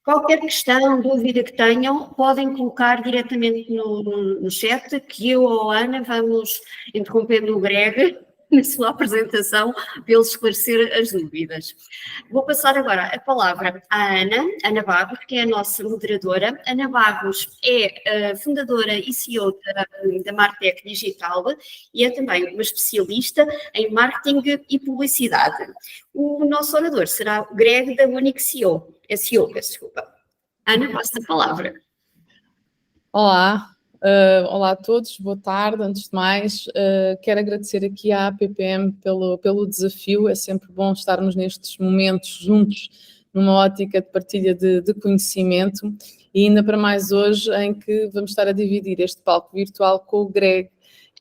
Qualquer questão, dúvida que tenham, podem colocar diretamente no chat, que eu ou a Ana vamos interrompendo o Greg na sua apresentação para ele esclarecer as dúvidas. Vou passar agora a palavra à Ana Barros, que é a nossa moderadora. Ana Barros é fundadora e CEO da Martech Digital e é também uma especialista em marketing e publicidade. O nosso orador será o Greg da Unique SEO, peço desculpa. Ana, passa a palavra. Olá, olá a todos, boa tarde. Antes de mais, quero agradecer aqui à APPM pelo desafio. É sempre bom estarmos nestes momentos juntos, numa ótica de partilha de conhecimento, e ainda para mais hoje, em que vamos estar a dividir este palco virtual com o Greg,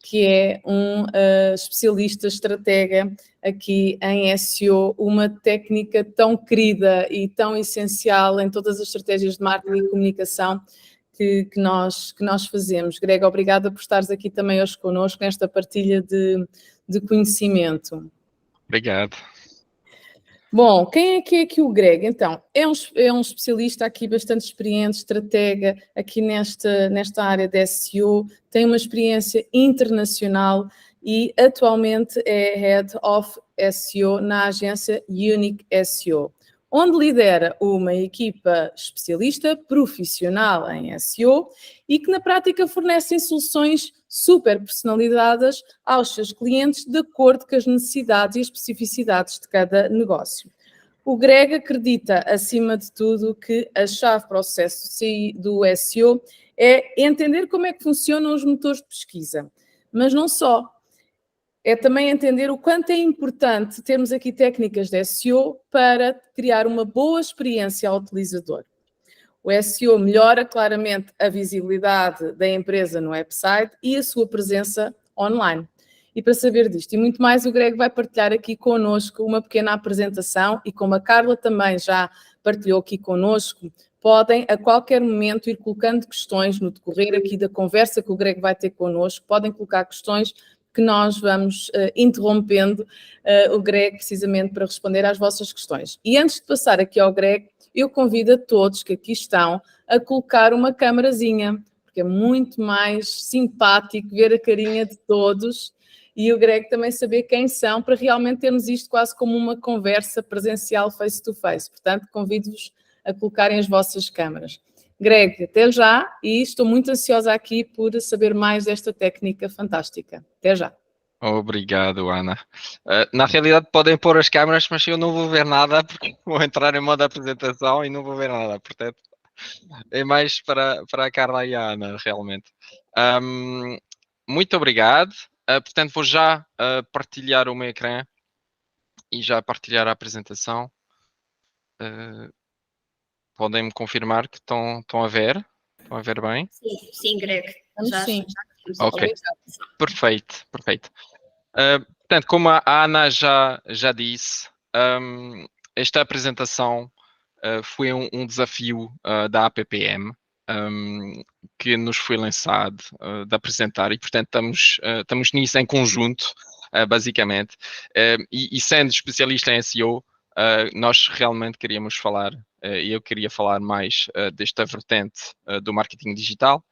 que é um especialista estratega aqui em SEO, uma técnica tão querida e tão essencial em todas as estratégias de marketing e comunicação que nós fazemos. Greg, obrigada por estares aqui também hoje connosco nesta partilha de conhecimento. Obrigado. Bom, quem é aqui o Greg? Então, é um especialista aqui bastante experiente, estratega aqui nesta área de SEO, tem uma experiência internacional e atualmente é Head of SEO na agência Unique SEO, onde lidera uma equipa especialista profissional em SEO e que na prática fornecem soluções super personalizadas aos seus clientes de acordo com as necessidades e especificidades de cada negócio. O Greg acredita, acima de tudo, que a chave para o sucesso do SEO é entender como é que funcionam os motores de pesquisa, mas não só. É também entender o quanto é importante termos aqui técnicas de SEO para criar uma boa experiência ao utilizador. O SEO melhora claramente a visibilidade da empresa no website e a sua presença online. E para saber disto e muito mais, o Greg vai partilhar aqui connosco uma pequena apresentação e como a Carla também já partilhou aqui connosco, podem a qualquer momento ir colocando questões no decorrer aqui da conversa que o Greg vai ter connosco, podem colocar questões que nós vamos interrompendo o Greg precisamente para responder às vossas questões. E antes de passar aqui ao Greg, eu convido a todos que aqui estão a colocar uma câmarazinha, porque é muito mais simpático ver a carinha de todos e o Greg também saber quem são, para realmente termos isto quase como uma conversa presencial face to face. Portanto, convido-vos a colocarem as vossas câmaras. Greg, até já, e estou muito ansiosa aqui por saber mais desta técnica fantástica. Até já. Obrigado, Ana. Na realidade podem pôr as câmaras, mas eu não vou ver nada porque vou entrar em modo apresentação e não vou ver nada. Portanto, é mais para a Carla e a Ana, realmente. Muito obrigado. Portanto, vou já partilhar o meu ecrã e já partilhar a apresentação. Podem-me confirmar que estão a ver? Estão a ver bem? Sim, Greg. Sim. Ok, perfeito. Portanto, como a Ana já disse, esta apresentação foi um desafio da APPM que nos foi lançado de apresentar e, portanto, estamos nisso em conjunto, basicamente. E sendo especialista em SEO, nós realmente queríamos falar, e eu queria falar mais desta vertente do marketing digital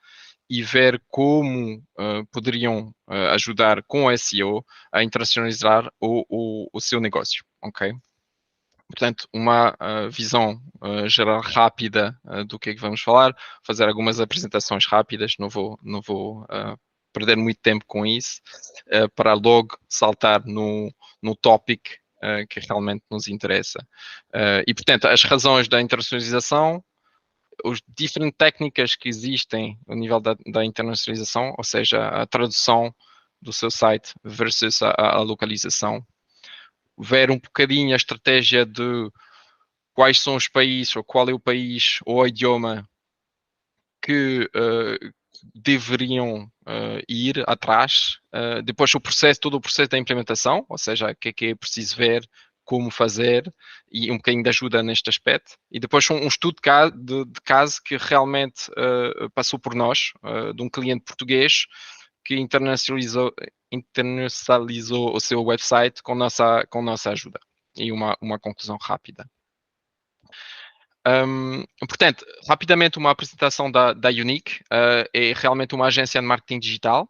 e ver como poderiam ajudar com o SEO a internacionalizar o seu negócio, ok? Portanto, uma visão geral rápida do que é que vamos falar, fazer algumas apresentações rápidas, não vou perder muito tempo com isso, para logo saltar no tópico que realmente nos interessa. E, portanto, as razões da internacionalização, as diferentes técnicas que existem no nível da internacionalização, ou seja, a tradução do seu site versus a localização. Ver um bocadinho a estratégia de quais são os países, ou qual é o país ou o idioma que deveriam ir atrás. Depois todo o processo da implementação, ou seja, o que é preciso ver, como fazer e um bocadinho de ajuda neste aspecto. E depois um estudo de caso que realmente passou por nós, de um cliente português que internacionalizou o seu website com nossa ajuda. E uma conclusão rápida. Portanto, rapidamente uma apresentação da Unique. É realmente uma agência de marketing digital,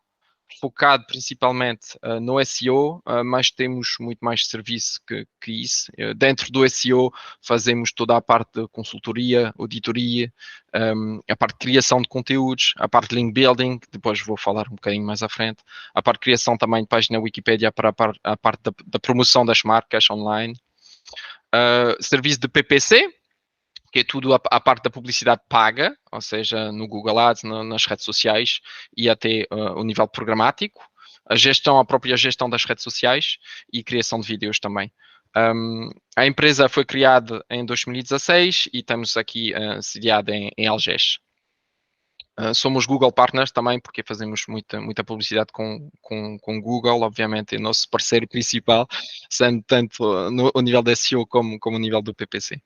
focado principalmente no SEO, mas temos muito mais serviço que isso. Dentro do SEO fazemos toda a parte de consultoria, auditoria, a parte de criação de conteúdos, a parte de link building, que depois vou falar um bocadinho mais à frente, a parte de criação também de página Wikipedia para a parte da promoção das marcas online, serviço de PPC, que é tudo a parte da publicidade paga, ou seja, no Google Ads, nas redes sociais e até o nível programático, a própria gestão das redes sociais e criação de vídeos também. A empresa foi criada em 2016 e estamos aqui sediada em Algés. Somos Google Partners também, porque fazemos muita publicidade com Google, obviamente, é o nosso parceiro principal, sendo tanto no nível da SEO como no nível do PPC.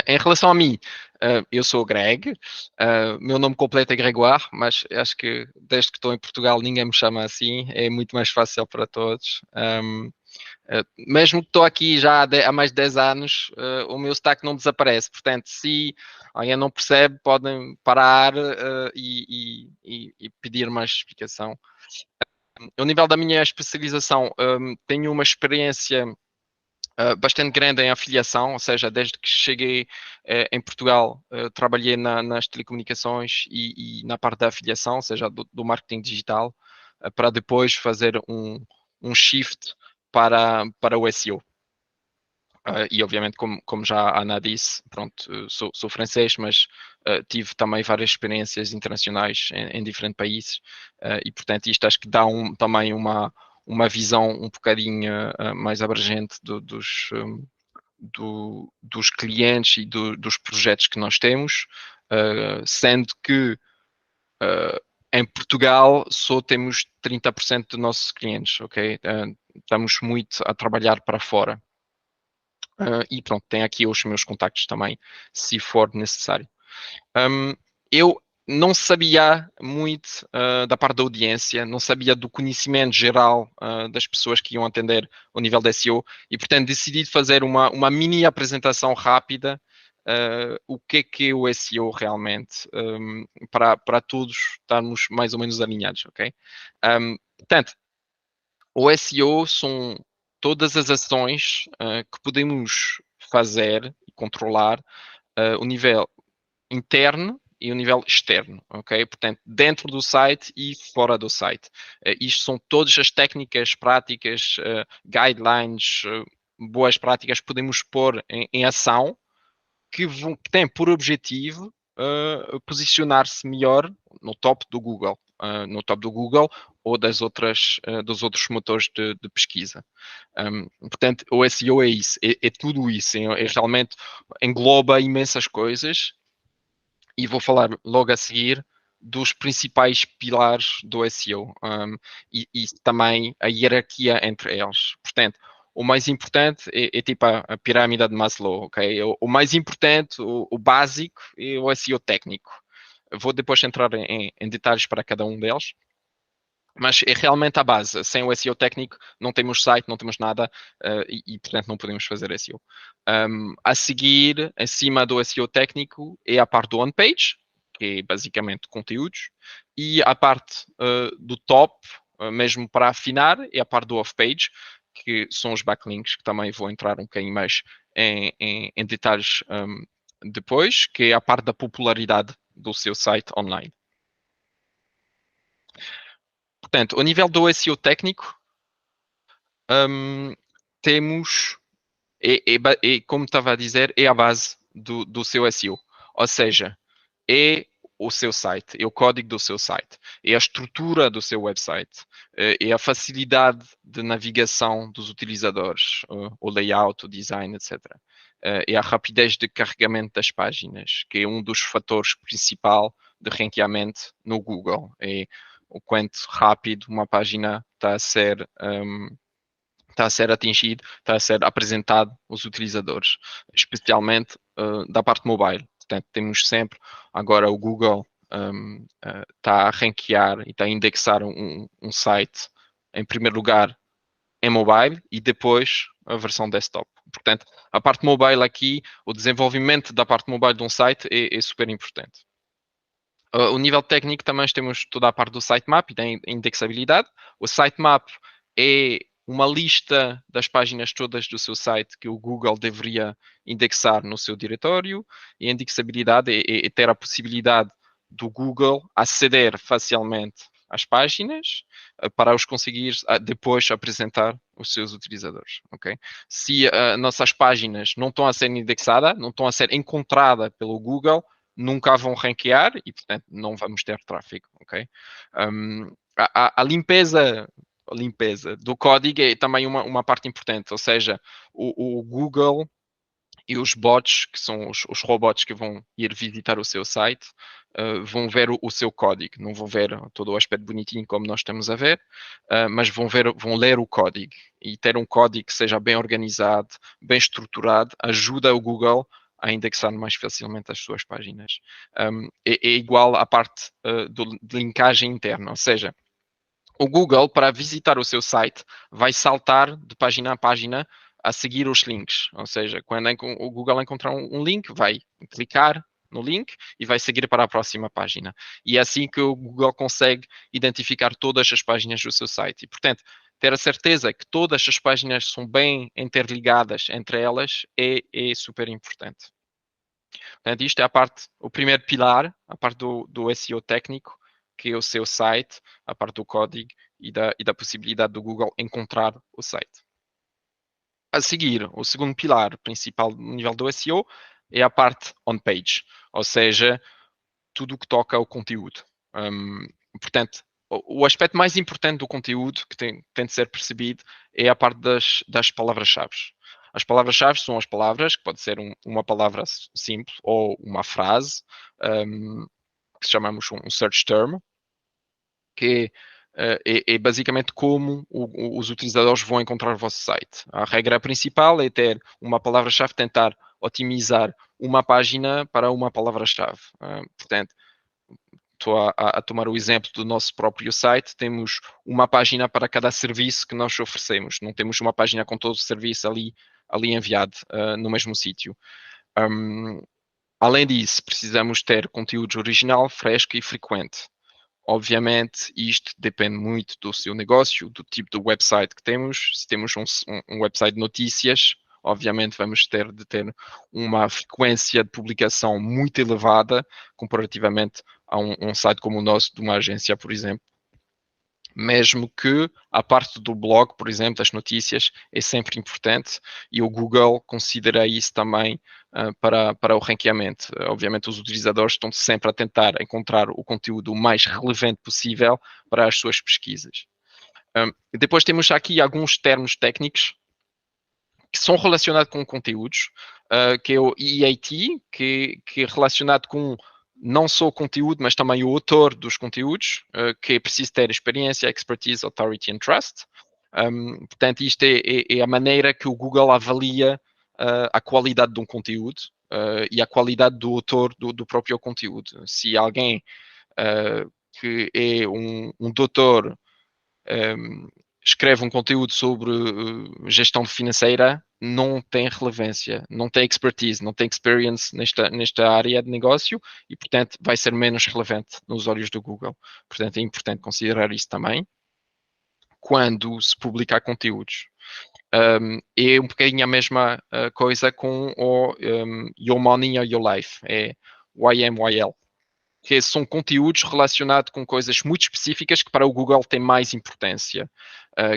Em relação a mim, eu sou o Greg, meu nome completo é Gregoire, mas acho que desde que estou em Portugal ninguém me chama assim, é muito mais fácil para todos. Mesmo que estou aqui já há mais de 10 anos, o meu sotaque não desaparece, portanto, se alguém não percebe, podem parar e pedir mais explicação. Ao nível da minha especialização, tenho uma experiência bastante grande em afiliação, ou seja, desde que cheguei em Portugal, trabalhei nas telecomunicações e na parte da afiliação, ou seja, do marketing digital, para depois fazer um shift para o SEO. E obviamente, como já a Ana disse, pronto, sou francês, mas tive também várias experiências internacionais em diferentes países, e portanto isto acho que dá também uma visão um bocadinho mais abrangente dos clientes e dos projetos que nós temos, sendo que em Portugal só temos 30% dos nossos clientes, ok? Estamos muito a trabalhar para fora. E pronto, tem aqui os meus contactos também, se for necessário. Eu não sabia muito da parte da audiência, não sabia do conhecimento geral das pessoas que iam atender o nível de SEO e, portanto, decidi fazer uma mini apresentação rápida o que é o SEO realmente, para todos estarmos mais ou menos alinhados, ok? Portanto, o SEO são todas as ações que podemos fazer e controlar o nível interno e o nível externo, ok? Portanto, dentro do site e fora do site. Isto são todas as técnicas, práticas, guidelines, boas práticas que podemos pôr em ação que têm por objetivo posicionar-se melhor no top do Google. Ou dos outros motores de pesquisa. Portanto, o SEO é isso, é tudo isso, realmente engloba imensas coisas e vou falar logo a seguir dos principais pilares do SEO e também a hierarquia entre eles. Portanto, o mais importante é tipo a pirâmide de Maslow, ok? O mais importante, o básico, é o SEO técnico. Vou depois entrar em detalhes para cada um deles, mas é realmente a base. Sem o SEO técnico não temos site, não temos nada e portanto não podemos fazer SEO. A seguir, acima do SEO técnico, é a parte do on-page, que é basicamente conteúdos, e a parte do top, mesmo para afinar, é a parte do off-page, que são os backlinks, que também vou entrar um bocadinho mais em detalhes depois, que é a parte da popularidade do seu site online. Portanto, ao nível do SEO técnico, temos, como estava a dizer, é a base do seu SEO. Ou seja, é o seu site, é o código do seu site, é a estrutura do seu website, é a facilidade de navegação dos utilizadores, o layout, o design, etc. É a rapidez de carregamento das páginas, que é um dos fatores principais de ranqueamento no Google. É o quanto rápido uma página está a ser atingido, está a ser apresentado aos utilizadores, especialmente da parte mobile. Portanto, temos sempre, agora o Google está a ranquear e está a indexar um site em primeiro lugar em mobile e depois a versão desktop. Portanto, a parte mobile aqui, o desenvolvimento da parte mobile de um site é super importante. O nível técnico também temos toda a parte do sitemap e da indexabilidade. O sitemap é uma lista das páginas todas do seu site que o Google deveria indexar no seu diretório, e a indexabilidade é ter a possibilidade do Google aceder facilmente às páginas para os conseguir depois apresentar os seus utilizadores. Okay? Se nossas páginas não estão a ser indexadas, não estão a ser encontradas pelo Google, nunca vão ranquear e, portanto, não vamos ter tráfego. Okay? A limpeza do código é também uma parte importante, ou seja, o Google e os bots, que são os robots que vão ir visitar o seu site, vão ver o seu código. Não vão ver todo o aspecto bonitinho como nós estamos a ver, mas vão ler o código. E ter um código que seja bem organizado, bem estruturado, ajuda o Google a indexar mais facilmente as suas páginas. É igual à parte de linkagem interna, ou seja, o Google, para visitar o seu site, vai saltar de página a página a seguir os links. Ou seja, quando o Google encontrar um link, vai clicar no link e vai seguir para a próxima página. E é assim que o Google consegue identificar todas as páginas do seu site. E, portanto, ter a certeza que todas as páginas são bem interligadas entre elas é super importante. Portanto, isto é o primeiro pilar, a parte do SEO técnico, que é o seu site, a parte do código e da possibilidade do Google encontrar o site. A seguir, o segundo pilar principal no nível do SEO é a parte on-page, ou seja, tudo o que toca ao conteúdo. Portanto, o aspecto mais importante do conteúdo que tem de ser percebido é a parte das palavras-chave. As palavras-chave são as palavras, que pode ser uma palavra simples ou uma frase, que chamamos um search term, que é basicamente como os utilizadores vão encontrar o vosso site. A regra principal é ter uma palavra-chave, tentar otimizar uma página para uma palavra-chave. Portanto, estou a tomar o exemplo do nosso próprio site, temos uma página para cada serviço que nós oferecemos, não temos uma página com todo o serviço ali enviado no mesmo sítio. Além disso, precisamos ter conteúdo original, fresco e frequente. Obviamente, isto depende muito do seu negócio, do tipo de website que temos. Se temos um website de notícias, obviamente vamos ter de ter uma frequência de publicação muito elevada, comparativamente a um site como o nosso, de uma agência, por exemplo. Mesmo que a parte do blog, por exemplo, das notícias, é sempre importante e o Google considera isso também para o ranqueamento. Obviamente, os utilizadores estão sempre a tentar encontrar o conteúdo o mais relevante possível para as suas pesquisas. Depois temos aqui alguns termos técnicos que são relacionados com conteúdos, que é o EAT, que é relacionado com não só o conteúdo, mas também o autor dos conteúdos, que é preciso ter experiência, expertise, authority and trust. Portanto, isto é a maneira que o Google avalia a qualidade de um conteúdo e a qualidade do autor do próprio conteúdo. Se alguém que é um doutor escreve um conteúdo sobre gestão financeira, não tem relevância, não tem expertise, não tem experience nesta área de negócio e, portanto, vai ser menos relevante nos olhos do Google. Portanto, é importante considerar isso também quando se publicar conteúdos. É um bocadinho a mesma coisa com o Your Money or Your Life, é YMYL, que são conteúdos relacionados com coisas muito específicas que para o Google têm mais importância,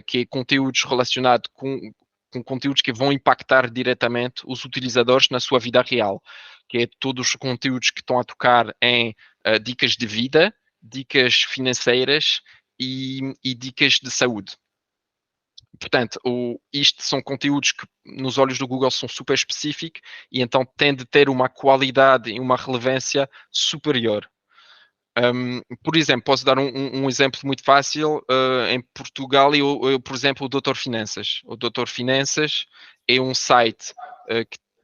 que é conteúdos relacionados com conteúdos que vão impactar diretamente os utilizadores na sua vida real, que é todos os conteúdos que estão a tocar em dicas de vida, dicas financeiras e dicas de saúde. Portanto, isto são conteúdos que nos olhos do Google são super específicos e então têm de ter uma qualidade e uma relevância superior. Por exemplo, posso dar um exemplo muito fácil. Em Portugal, por exemplo, o Doutor Finanças. O Doutor Finanças é um site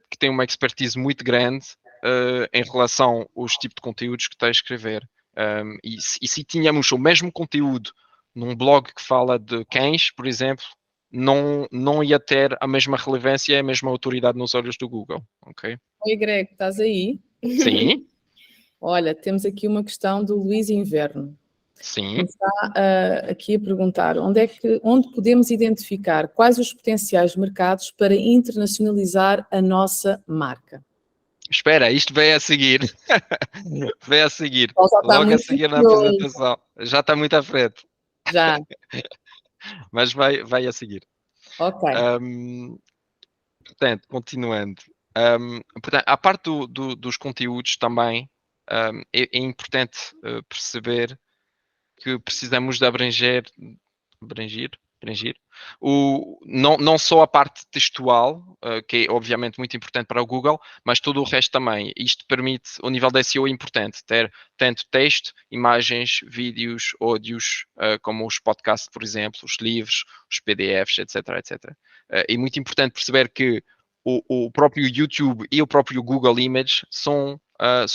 que tem uma expertise muito grande em relação aos tipos de conteúdos que está a escrever. E se tínhamos o mesmo conteúdo num blog que fala de cães, por exemplo, não ia ter a mesma relevância e a mesma autoridade nos olhos do Google, ok? Oi, Greg, estás aí? Sim, Olha, temos aqui uma questão do Luís Inverno. sim. Está aqui a perguntar onde podemos identificar quais os potenciais mercados para internacionalizar a nossa marca? Espera, isto vem a seguir. Vem a seguir. Ou já está Logo a muito seguir na curioso. apresentação. Já está muito à frente, Já, mas vai a seguir. ok. Portanto, continuando. Portanto, a parte dos conteúdos também, é importante perceber que precisamos de abranger não só a parte textual, que é obviamente muito importante para o Google, mas todo o resto também. Isto permite, o nível de SEO é importante, ter tanto texto, imagens, vídeos, áudios, como os podcasts, por exemplo, os livros, os PDFs, etc, etc. É muito importante perceber que o próprio YouTube e o próprio Google Image são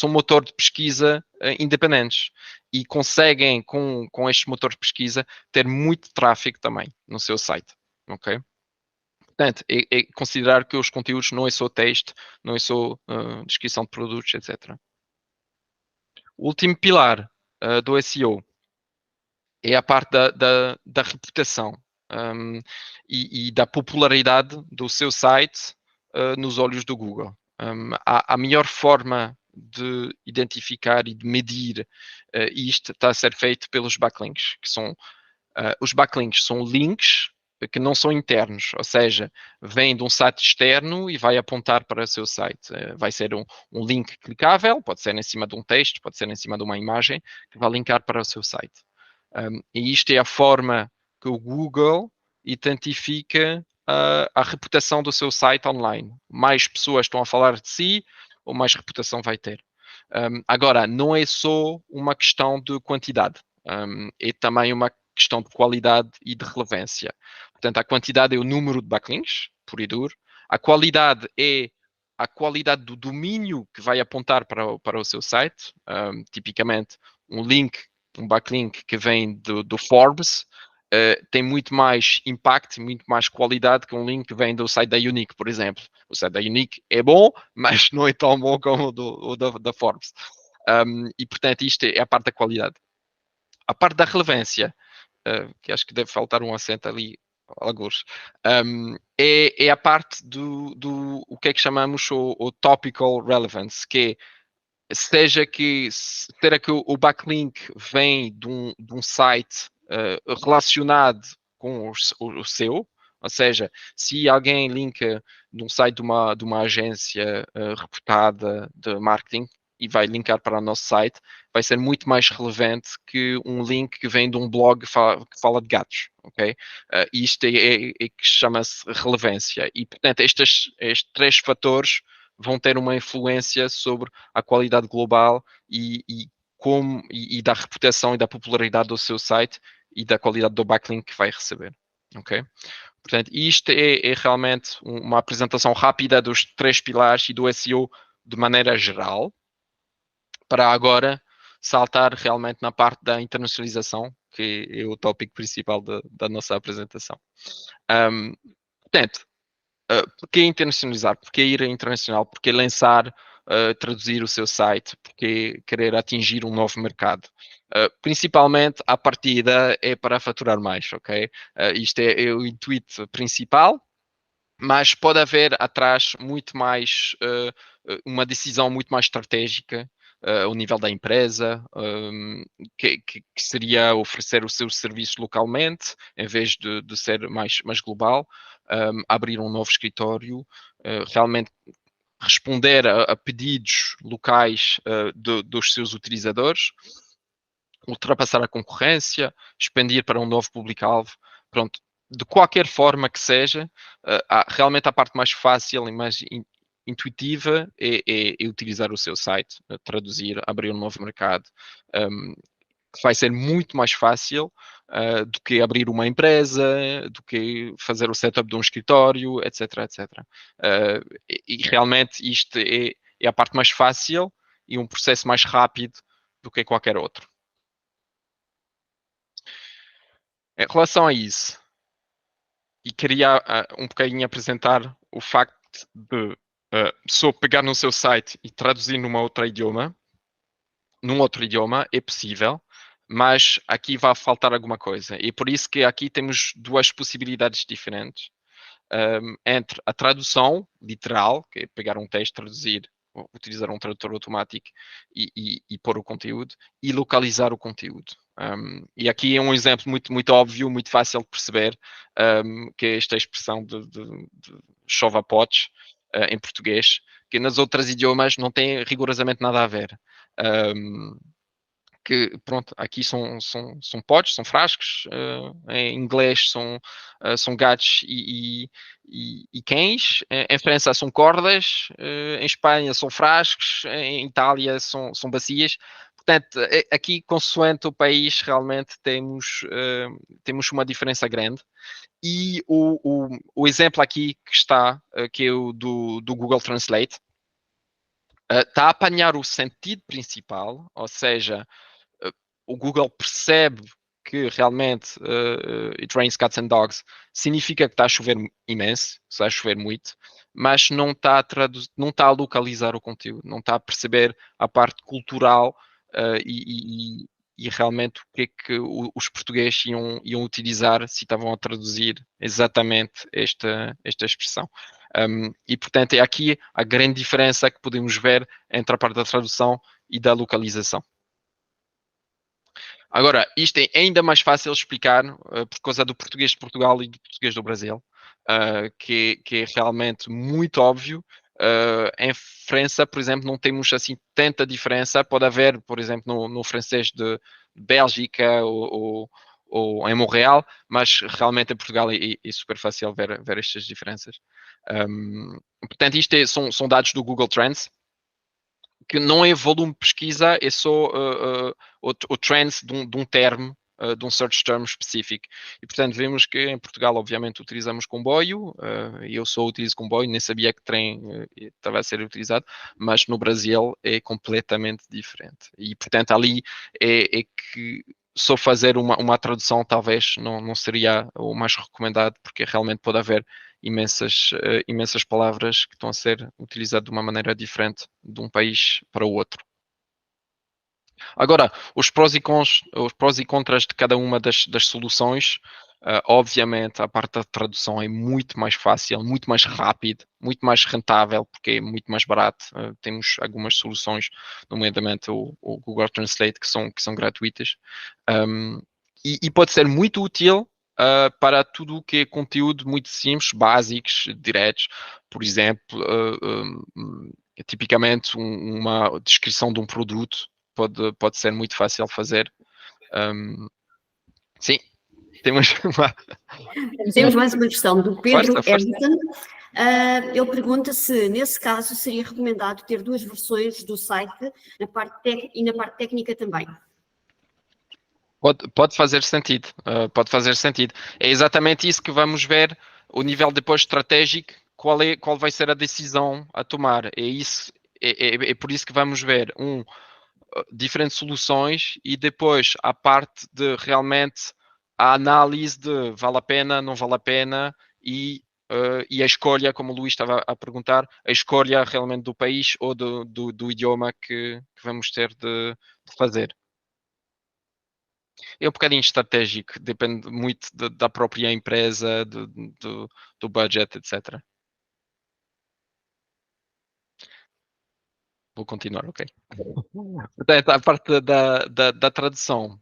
motor de pesquisa independentes e conseguem, com este motor de pesquisa, ter muito tráfego também no seu site, ok? Portanto, é considerar que os conteúdos não é só texto, não é só descrição de produtos, etc. O último pilar do SEO é a parte da reputação e da popularidade do seu site nos olhos do Google. A melhor forma de identificar e de medir isto está a ser feito pelos backlinks, que são os backlinks são links que não são internos, ou seja, vem de um site externo e vai apontar para o seu site. Vai ser um link clicável, pode ser em cima de um texto, pode ser em cima de uma imagem, que vai linkar para o seu site. E isto é a forma que o Google identifica a reputação do seu site online. Mais pessoas estão a falar de si, ou mais reputação vai ter. Agora, não é só uma questão de quantidade, é também uma questão de qualidade e de relevância. Portanto, a quantidade é o número de backlinks, puro e duro. A qualidade é a qualidade do domínio que vai apontar para o seu site. Tipicamente, um backlink que vem do Forbes, tem muito mais impacto, muito mais qualidade que um link que vem do site da Unique, por exemplo. O site da Unique é bom, mas não é tão bom como o da Forbes. E, portanto, isto é a parte da qualidade. A parte da relevância, que acho que deve faltar um acento ali, alguns, é a parte do o que é que chamamos o topical relevance, que é, será que o backlink vem de um site relacionado com o seu, ou seja, se alguém linka de um site de uma agência reputada de marketing e vai linkar para o nosso site, vai ser muito mais relevante que um link que vem de um blog que fala de gatos, ok? Isto é que chama-se relevância. E, portanto, estes três fatores vão ter uma influência sobre a qualidade global e da reputação e da popularidade do seu site e da qualidade do backlink que vai receber, ok? Portanto, isto é realmente uma apresentação rápida dos três pilares e do SEO de maneira geral, para agora saltar realmente na parte da internacionalização, que é o tópico principal da nossa apresentação. Portanto, porquê internacionalizar? Porquê ir internacional? Porquê lançar, traduzir o seu site? Porquê querer atingir um novo mercado? Principalmente, a partida é para faturar mais, ok? Isto é o intuito principal, mas pode haver atrás muito mais, uma decisão muito mais estratégica ao nível da empresa, que seria oferecer o seu serviço localmente, em vez de ser mais global, abrir um novo escritório, realmente responder a pedidos locais dos seus utilizadores, ultrapassar a concorrência, expandir para um novo público-alvo. Pronto, de qualquer forma que seja, realmente a parte mais fácil e mais intuitiva é utilizar o seu site, traduzir, abrir um novo mercado, que vai ser muito mais fácil do que abrir uma empresa, do que fazer o setup de um escritório, etc, etc. E realmente isto é a parte mais fácil e um processo mais rápido do que qualquer outro. Em relação a isso, e queria um bocadinho apresentar o facto de só pegar no seu site e traduzir num outro idioma é possível, mas aqui vai faltar alguma coisa. E por isso que aqui temos duas possibilidades diferentes. Entre a tradução literal, que é pegar um texto, traduzir, utilizar um tradutor automático e pôr o conteúdo, e localizar o conteúdo. E aqui é um exemplo muito óbvio, muito fácil de perceber, que é esta expressão de chove a potes em português, que nas outras idiomas não tem rigorosamente nada a ver. Que pronto, aqui são potes, são frascos, em inglês são gatos e cães, em França são cordas, em Espanha são frascos, em Itália são bacias. Portanto, aqui, consoante o país, realmente temos uma diferença grande. E o exemplo aqui que está, que é o do Google Translate, está a apanhar o sentido principal, ou seja, o Google percebe que realmente it rains cats and dogs significa que está a chover imenso, está a chover muito, mas não está a localizar o conteúdo, não está a perceber a parte cultural e realmente o que é que os portugueses iam utilizar se estavam a traduzir exatamente esta expressão. E portanto é aqui a grande diferença que podemos ver entre a parte da tradução e da localização. Agora, isto é ainda mais fácil de explicar por causa do português de Portugal e do português do Brasil, que é realmente muito óbvio. Em França, por exemplo, não temos assim tanta diferença. Pode haver, por exemplo, no francês de Bélgica ou em Montreal, mas realmente em Portugal é super fácil ver estas diferenças. Portanto, isto são dados do Google Trends, que não é volume de pesquisa, é só o trends de um termo, de um search term específico. E, portanto, vemos que em Portugal, obviamente, utilizamos comboio, e eu só utilizo comboio, nem sabia que trem estava a ser utilizado, mas no Brasil é completamente diferente. E, portanto, ali é que só fazer uma tradução talvez não seria o mais recomendado, porque realmente pode haver imensas palavras que estão a ser utilizadas de uma maneira diferente de um país para o outro. Agora, os prós e contras de cada uma das soluções, obviamente a parte da tradução é muito mais fácil, muito mais rápido, muito mais rentável, porque é muito mais barato. Temos algumas soluções, nomeadamente o Google Translate, que são gratuitas. E pode ser muito útil para tudo o que é conteúdo muito simples, básicos, diretos. Por exemplo, tipicamente uma descrição de um produto pode ser muito fácil fazer. Sim, temos mais uma questão do Pedro Força. Everton. Ele pergunta se, nesse caso, seria recomendado ter duas versões do site na parte técnica também. Pode fazer sentido, É exatamente isso que vamos ver, o nível depois estratégico, qual vai ser a decisão a tomar. É por isso que vamos ver diferentes soluções e depois a parte de realmente a análise de vale a pena, não vale a pena e a escolha, como o Luís estava a perguntar, a escolha realmente do país ou do idioma que vamos ter de fazer. É um bocadinho estratégico, depende muito da própria empresa, do budget, etc. Vou continuar, ok. Portanto, a parte da tradução,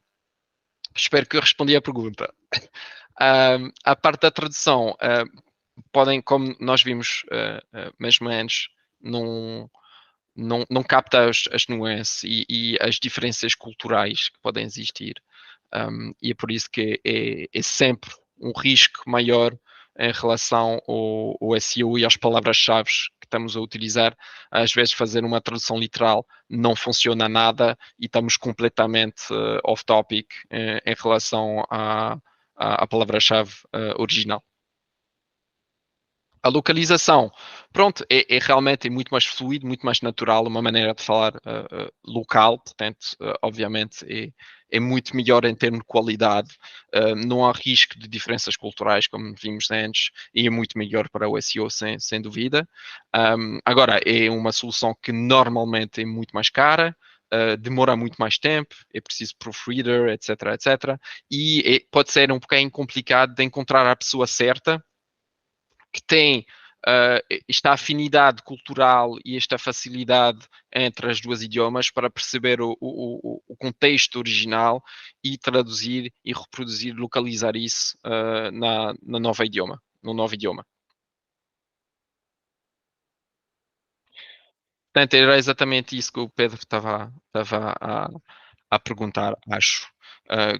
espero que eu respondi a pergunta. A parte da tradução, podem, como nós vimos mais ou menos, não capta as nuances e as diferenças culturais que podem existir. E é por isso que é sempre um risco maior em relação ao SEO e às palavras-chave que estamos a utilizar. Às vezes fazer uma tradução literal não funciona nada e estamos completamente off-topic em relação à palavra-chave original. A localização, pronto, é realmente muito mais fluido, muito mais natural, uma maneira de falar local, portanto, obviamente é muito melhor em termos de qualidade, não há risco de diferenças culturais, como vimos antes, e é muito melhor para o SEO, sem dúvida. Agora, é uma solução que normalmente é muito mais cara, demora muito mais tempo, é preciso proofreader, etc, etc. E pode ser um bocadinho complicado de encontrar a pessoa certa que tem esta afinidade cultural e esta facilidade entre as duas idiomas para perceber o contexto original e traduzir e reproduzir, localizar isso no novo idioma. Portanto, era exatamente isso que o Pedro estava a perguntar, acho.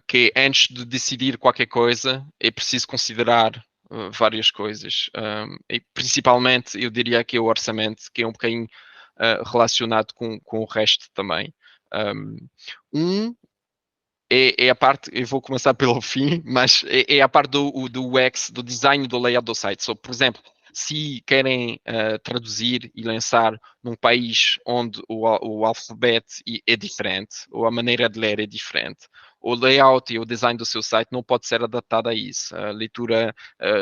Que antes de decidir qualquer coisa, é preciso considerar várias coisas. E principalmente, eu diria que é o orçamento, que é um bocadinho relacionado com o resto também. É a parte, eu vou começar pelo fim, mas é a parte do UX, do design do layout do site. So, por exemplo, se querem traduzir e lançar num país onde o alfabeto é diferente, ou a maneira de ler é diferente, o layout e o design do seu site não pode ser adaptado a isso. A leitura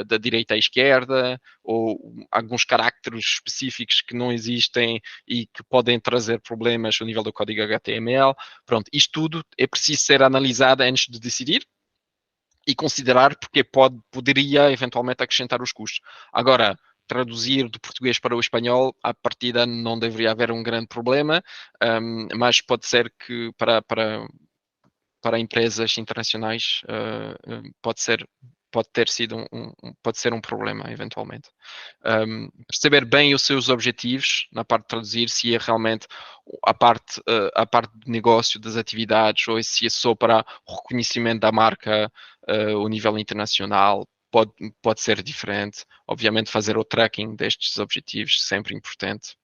da direita à esquerda, ou alguns caracteres específicos que não existem e que podem trazer problemas ao nível do código HTML. Pronto, isto tudo é preciso ser analisado antes de decidir e considerar, porque poderia eventualmente acrescentar os custos. Agora, traduzir do português para o espanhol, à partida não deveria haver um grande problema, mas pode ser que para empresas internacionais pode ter sido pode ser um problema, eventualmente. Perceber bem os seus objetivos na parte de traduzir, se é realmente a parte de negócio, das atividades, ou se é só para o reconhecimento da marca ao nível internacional, pode ser diferente. Obviamente, fazer o tracking destes objetivos, sempre importante.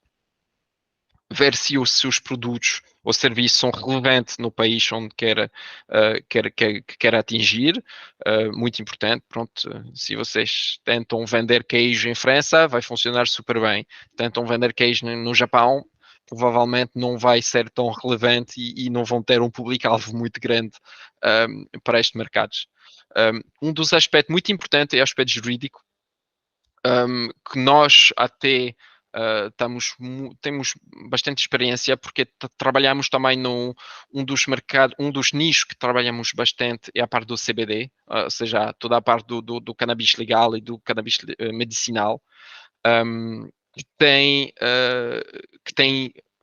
Ver se os seus produtos ou serviços são relevantes no país onde quer atingir, muito importante. Pronto, se vocês tentam vender queijo em França, vai funcionar super bem. Tentam vender queijo no Japão, provavelmente não vai ser tão relevante e não vão ter um público-alvo muito grande para estes mercados. Um dos aspectos muito importantes é o aspecto jurídico, que nós até temos bastante experiência, porque trabalhamos também um dos mercados, um dos nichos que trabalhamos bastante é a parte do CBD, ou seja, toda a parte do cannabis legal e do cannabis medicinal, que tem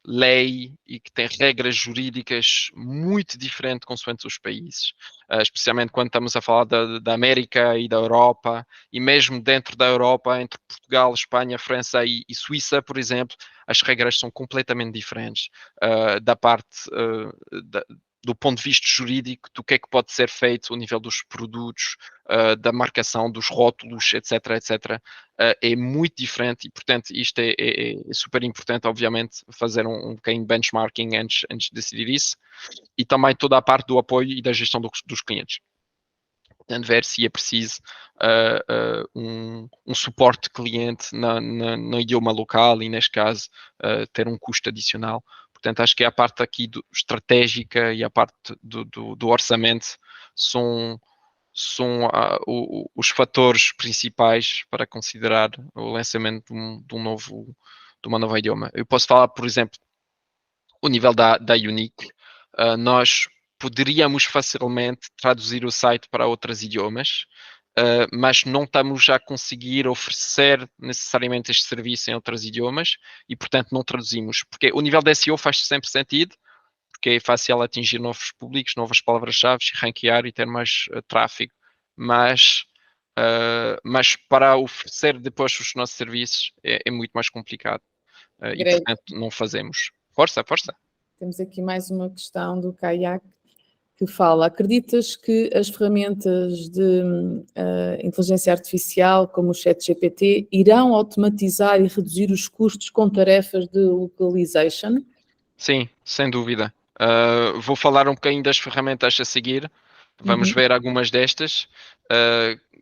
lei e que tem regras jurídicas muito diferentes consoante os países, especialmente quando estamos a falar da América e da Europa, e mesmo dentro da Europa, entre Portugal, Espanha, França e Suíça, por exemplo, as regras são completamente diferentes da parte do ponto de vista jurídico, do que é que pode ser feito ao nível dos produtos, da marcação, dos rótulos, etc, etc. É muito diferente e, portanto, isto é super importante, obviamente, fazer um bocadinho de benchmarking antes de decidir isso, e também toda a parte do apoio e da gestão dos clientes. Portanto, ver se é preciso um suporte de cliente no idioma local e, neste caso, ter um custo adicional. Portanto, acho que a parte aqui estratégica e a parte do orçamento são os fatores principais para considerar o lançamento de uma nova idioma. Eu posso falar, por exemplo, o nível da Unique. Nós poderíamos facilmente traduzir o site para outros idiomas, mas não estamos a conseguir oferecer necessariamente este serviço em outros idiomas e, portanto, não traduzimos. Porque o nível de SEO faz sempre sentido, porque é fácil atingir novos públicos, novas palavras-chave, ranquear e ter mais tráfego. Mas para oferecer depois os nossos serviços é muito mais complicado. E, portanto, não fazemos. Força, força. Temos aqui mais uma questão do Kayak que fala: acreditas que as ferramentas de inteligência artificial, como o ChatGPT, irão automatizar e reduzir os custos com tarefas de localization? Sim, sem dúvida. Vou falar um bocadinho das ferramentas a seguir. Vamos ver algumas destas,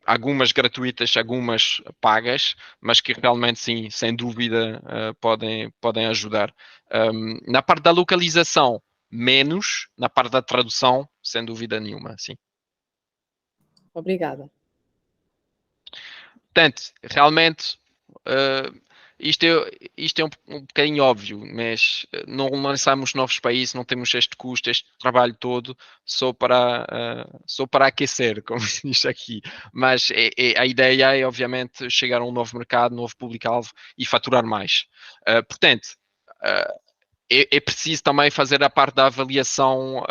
algumas gratuitas, algumas pagas, mas que realmente sim, sem dúvida, podem ajudar. Na parte da localização, menos na parte da tradução, sem dúvida nenhuma, sim. Obrigada. Portanto, realmente, isto é um bocadinho óbvio, mas não lançamos novos países, não temos este custo, este trabalho todo só para aquecer, como se diz aqui. Mas a ideia é, obviamente, chegar a um novo mercado, novo público-alvo e faturar mais. Portanto, é preciso também fazer a parte da avaliação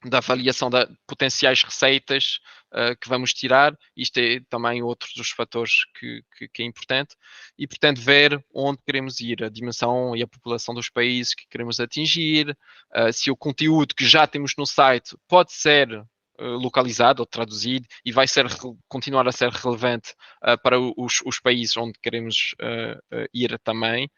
de potenciais receitas que vamos tirar. Isto é também outro dos fatores que é importante. E, portanto, ver onde queremos ir, a dimensão e a população dos países que queremos atingir, se o conteúdo que já temos no site pode ser localizado ou traduzido e vai continuar a ser relevante para os países onde queremos ir também.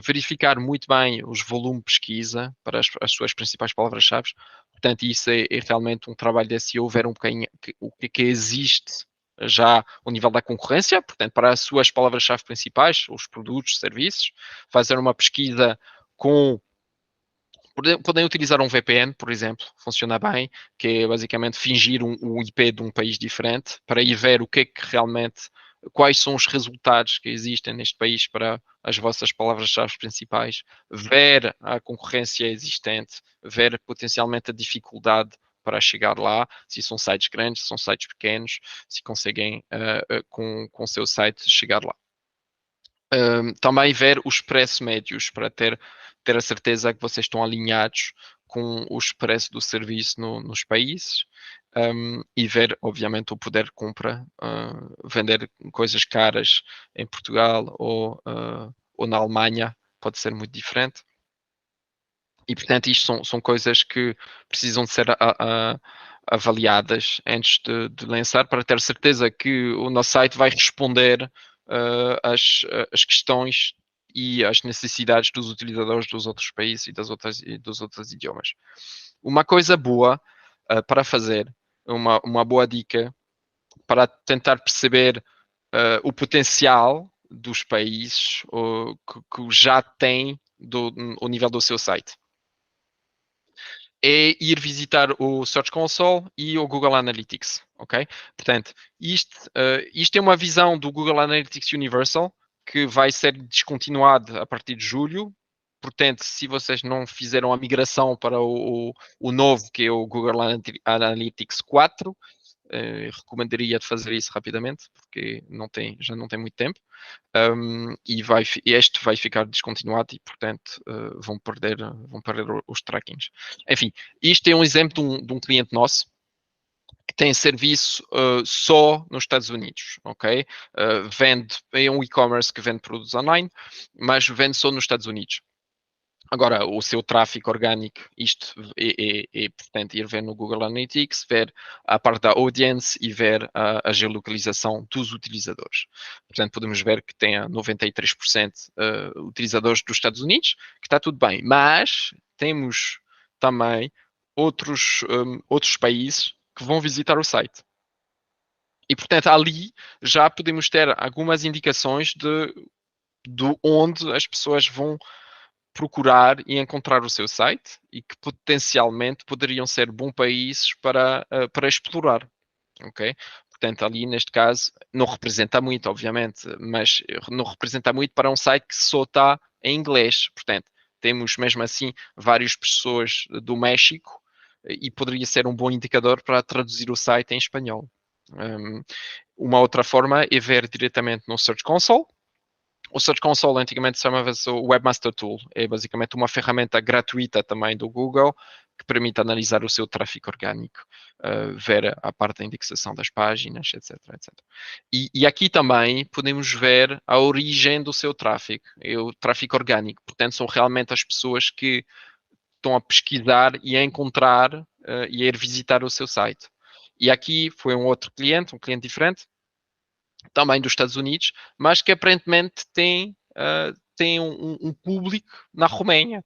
Verificar muito bem os volumes de pesquisa para as suas principais palavras-chave. Portanto, isso é realmente um trabalho de SEO, ver um bocadinho o que existe já ao nível da concorrência, portanto, para as suas palavras-chave principais, os produtos, serviços, fazer uma pesquisa com... Podem utilizar um VPN, por exemplo, funciona bem, que é basicamente fingir um IP de um país diferente, para ir ver o que é que realmente, quais são os resultados que existem neste país para as vossas palavras-chave principais, ver a concorrência existente, ver potencialmente a dificuldade para chegar lá, se são sites grandes, se são sites pequenos, se conseguem com o seu site chegar lá. Também ver os preços médios para ter a certeza que vocês estão alinhados com os preços do serviço nos países e ver, obviamente, o poder de compra, vender coisas caras em Portugal ou na Alemanha pode ser muito diferente. E, portanto, isto são coisas que precisam de ser avaliadas antes de lançar, para ter certeza que o nosso site vai responder as questões e as necessidades dos utilizadores dos outros países e dos outros idiomas. Uma coisa boa para fazer, uma boa dica para tentar perceber o potencial dos países que já têm ao nível do seu site, é ir visitar o Search Console e o Google Analytics, ok? Portanto, isto é uma visão do Google Analytics Universal que vai ser descontinuado a partir de julho. Portanto, se vocês não fizeram a migração para o novo, que é o Google Analytics 4, recomendaria de fazer isso rapidamente, porque já não tem muito tempo. E este vai ficar descontinuado e, portanto, vão perder os trackings. Enfim, isto é um exemplo de um cliente nosso que tem serviço só nos Estados Unidos, ok? É um e-commerce que vende produtos online, mas vende só nos Estados Unidos. Agora, o seu tráfego orgânico, isto é portanto, ir ver no Google Analytics, ver a parte da audience e ver a geolocalização dos utilizadores. Portanto, podemos ver que tem 93% utilizadores dos Estados Unidos, que está tudo bem. Mas temos também outros países que vão visitar o site. E, portanto, ali já podemos ter algumas indicações de onde as pessoas vão procurar e encontrar o seu site e que potencialmente poderiam ser bons países para explorar, ok? Portanto, ali neste caso não representa muito, obviamente, mas não representa muito para um site que só está em inglês. Portanto, temos mesmo assim várias pessoas do México e poderia ser um bom indicador para traduzir o site em espanhol. Uma outra forma é ver diretamente no Search Console. O Search Console antigamente chamava-se o Webmaster Tool. É basicamente uma ferramenta gratuita também do Google que permite analisar o seu tráfego orgânico, ver a parte da indexação das páginas, etc. E aqui também podemos ver a origem do seu tráfego, é o tráfego orgânico. Portanto, são realmente as pessoas que estão a pesquisar e a encontrar e a ir visitar o seu site. E aqui foi um outro cliente, um cliente diferente, também dos Estados Unidos, mas que aparentemente tem um público na Roménia.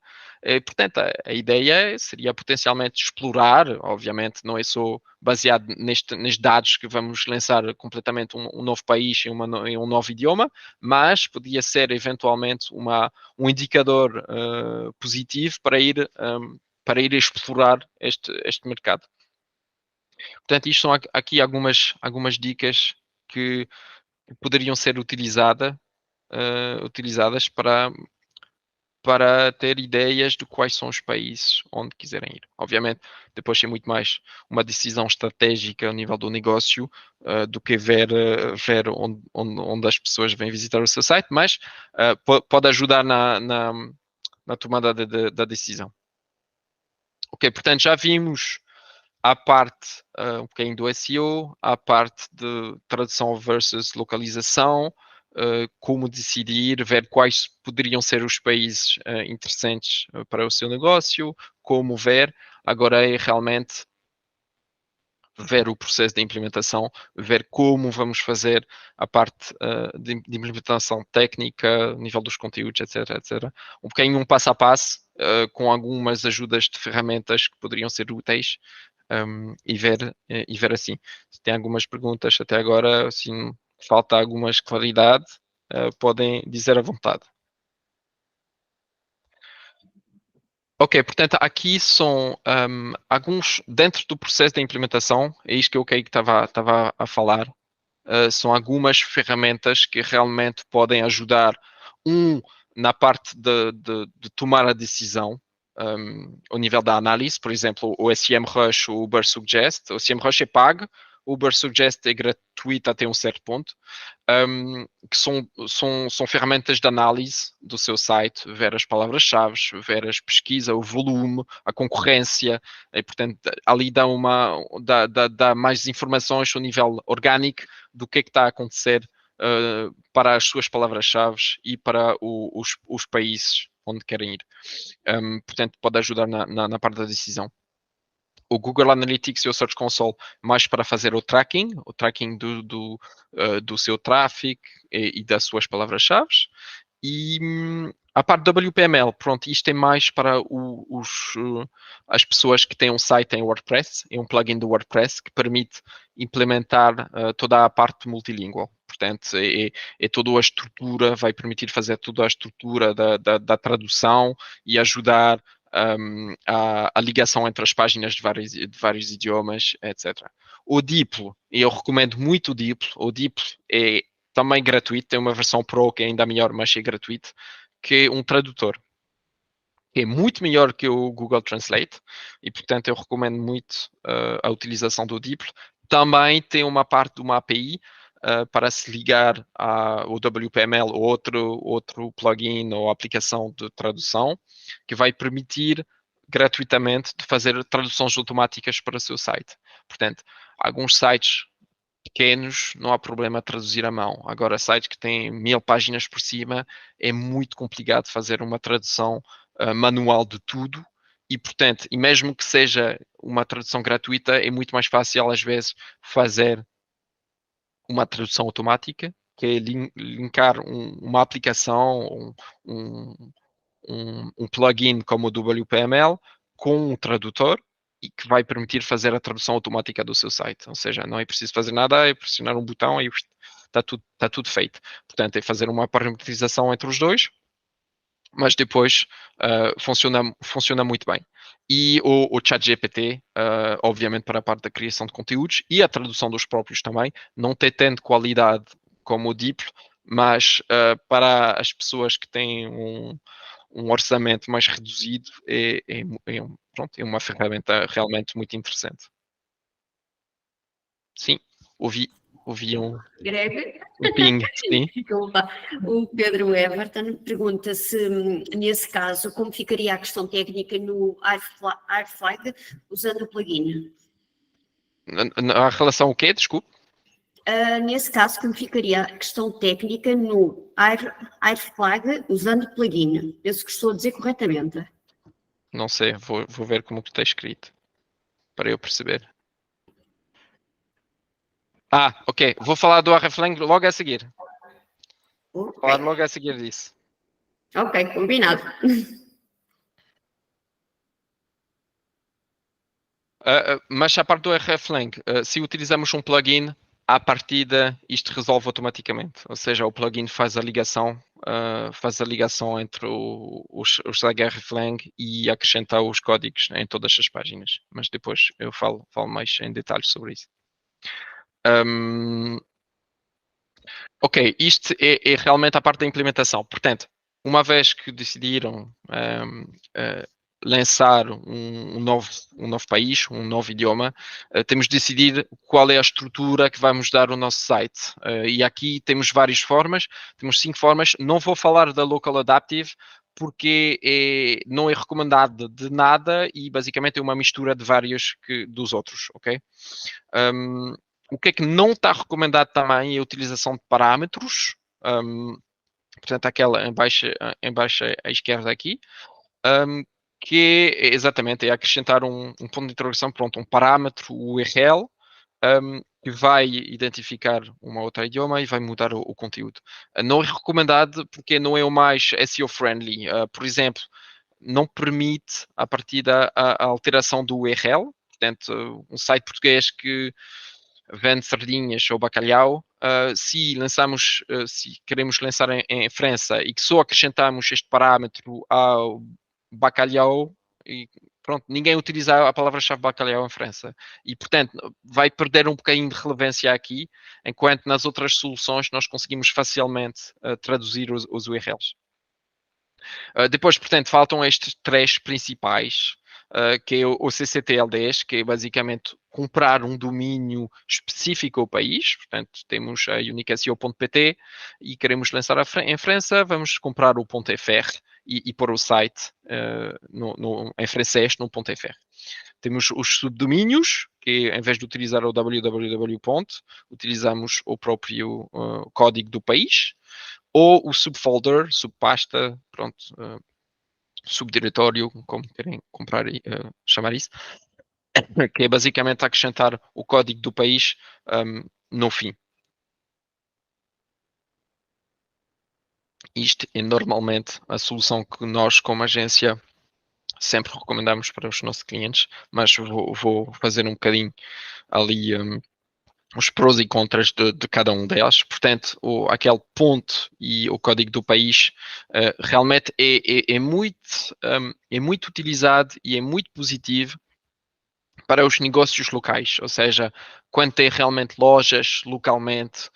Portanto, a ideia seria potencialmente explorar, obviamente não é só baseado nestes dados que vamos lançar completamente um novo país em um novo idioma, mas podia ser eventualmente um indicador positivo para ir para ir explorar este mercado. Portanto, isto são aqui algumas dicas que poderiam ser utilizadas para ter ideias de quais são os países onde quiserem ir. Obviamente, depois é muito mais uma decisão estratégica ao nível do negócio do que ver onde as pessoas vêm visitar o seu site, mas pode ajudar na tomada da decisão. Ok, portanto, já vimos a parte um bocadinho do SEO, a parte de tradução versus localização, como decidir, ver quais poderiam ser os países interessantes para o seu negócio, como ver. Agora é realmente ver o processo de implementação, ver como vamos fazer a parte de implementação técnica, nível dos conteúdos, etc, etc. Um bocadinho um passo a passo, com algumas ajudas de ferramentas que poderiam ser úteis, e ver assim. Se tem algumas perguntas até agora, se falta alguma claridade, podem dizer à vontade. Ok, portanto, aqui são alguns, dentro do processo de implementação, é isto que eu estava a falar, são algumas ferramentas que realmente podem ajudar, na parte de tomar a decisão, ao nível da análise, por exemplo, o SEMrush, o Ubersuggest. O SEMrush é pago, o Ubersuggest é gratuito até um certo ponto, que são ferramentas de análise do seu site, ver as palavras-chave, ver as pesquisas, o volume, a concorrência, e portanto ali dá mais informações ao nível orgânico do que está a acontecer para as suas palavras-chave e para os países onde querem ir. Portanto, pode ajudar na parte da decisão. O Google Analytics e o Search Console mais para fazer o tracking do seu tráfego e das suas palavras-chave. E a parte do WPML, pronto, isto é mais para as pessoas que têm um site em WordPress, é um plugin do WordPress que permite implementar toda a parte multilingual. Portanto, é toda a estrutura, vai permitir fazer toda a estrutura da tradução e ajudar a ligação entre as páginas de vários idiomas, etc. O Diplo, eu recomendo muito o Diplo. O Diplo é também gratuito, tem uma versão Pro que é ainda melhor, mas é gratuito, que é um tradutor. É muito melhor que o Google Translate e, portanto, eu recomendo muito a utilização do Diplo. Também tem uma parte de uma API para se ligar ao WPML ou outro plugin ou aplicação de tradução que vai permitir gratuitamente de fazer traduções automáticas para o seu site. Portanto, alguns sites pequenos não há problema traduzir à mão. Agora, sites que têm 1000 páginas por cima, é muito complicado fazer uma tradução manual de tudo. E, portanto, e mesmo que seja uma tradução gratuita, é muito mais fácil, às vezes, fazer uma tradução automática, que é linkar uma aplicação, um plugin como o WPML com um tradutor e que vai permitir fazer a tradução automática do seu site. Ou seja, não é preciso fazer nada, é pressionar um botão e está tudo feito. Portanto, é fazer uma parametrização entre os dois, mas depois funciona muito bem. E o ChatGPT, obviamente para a parte da criação de conteúdos e a tradução dos próprios também, não tem tanto qualidade como o Diplo, mas para as pessoas que têm um orçamento mais reduzido, é uma ferramenta realmente muito interessante. Sim, ouvi Greg? um ping, sim. O Pedro Everton pergunta se, nesse caso, como ficaria a questão técnica no Airflag usando o plugin? A relação o quê? Desculpe. Nesse caso, como ficaria a questão técnica no Airflag usando o plugin? Penso que estou a dizer corretamente. Não sei, vou ver como está escrito para eu perceber. Ok. Vou falar do Airflang logo a seguir. Vou falar logo a seguir disso. Ok, combinado. Mas a parte do Airflang, se utilizamos um plugin, à partida, isto resolve automaticamente. Ou seja, o plugin faz a ligação entre os hreflang e acrescenta os códigos em todas as páginas. Mas depois eu falo mais em detalhes sobre isso. Ok, isto é realmente a parte da implementação. Portanto, uma vez que decidiram lançar um novo país, um novo idioma, temos de decidir qual é a estrutura que vamos dar ao nosso site. E aqui temos várias formas, temos 5 formas. Não vou falar da Local Adaptive, porque não é recomendado de nada e basicamente é uma mistura de vários dos outros, ok? O que é que não está recomendado também é a utilização de parâmetros, portanto aquela em baixo à esquerda aqui, que é exatamente acrescentar um ponto de interrogação, pronto, um parâmetro URL, que vai identificar um outro idioma e vai mudar o conteúdo. Não é recomendado porque não é o mais SEO friendly. Por exemplo, não permite a partir a alteração do URL, portanto, um site português que vende sardinhas ou bacalhau, se queremos lançar em França e que só acrescentamos este parâmetro ao bacalhau, e pronto, ninguém utiliza a palavra-chave bacalhau em França. E, portanto, vai perder um bocadinho de relevância aqui, enquanto nas outras soluções nós conseguimos facilmente traduzir os URLs. Depois, portanto, faltam estes 3 principais, que é o CCTLDs, que é basicamente comprar um domínio específico ao país. Portanto, temos a unicaseo.pt e queremos lançar em França, vamos comprar o .fr e pôr o site em francês no .fr. Temos os subdomínios, que em vez de utilizar o www, utilizamos o próprio código do país, ou o subfolder, subpasta, pronto, subdiretório, como querem chamar isso, que é basicamente acrescentar o código do país no fim. Isto é normalmente a solução que nós, como agência, sempre recomendamos para os nossos clientes, mas vou fazer um bocadinho ali os prós e contras de cada um delas. Portanto, aquele ponto e o código do país realmente é muito utilizado e é muito positivo para os negócios locais, ou seja, quando tem realmente lojas localmente,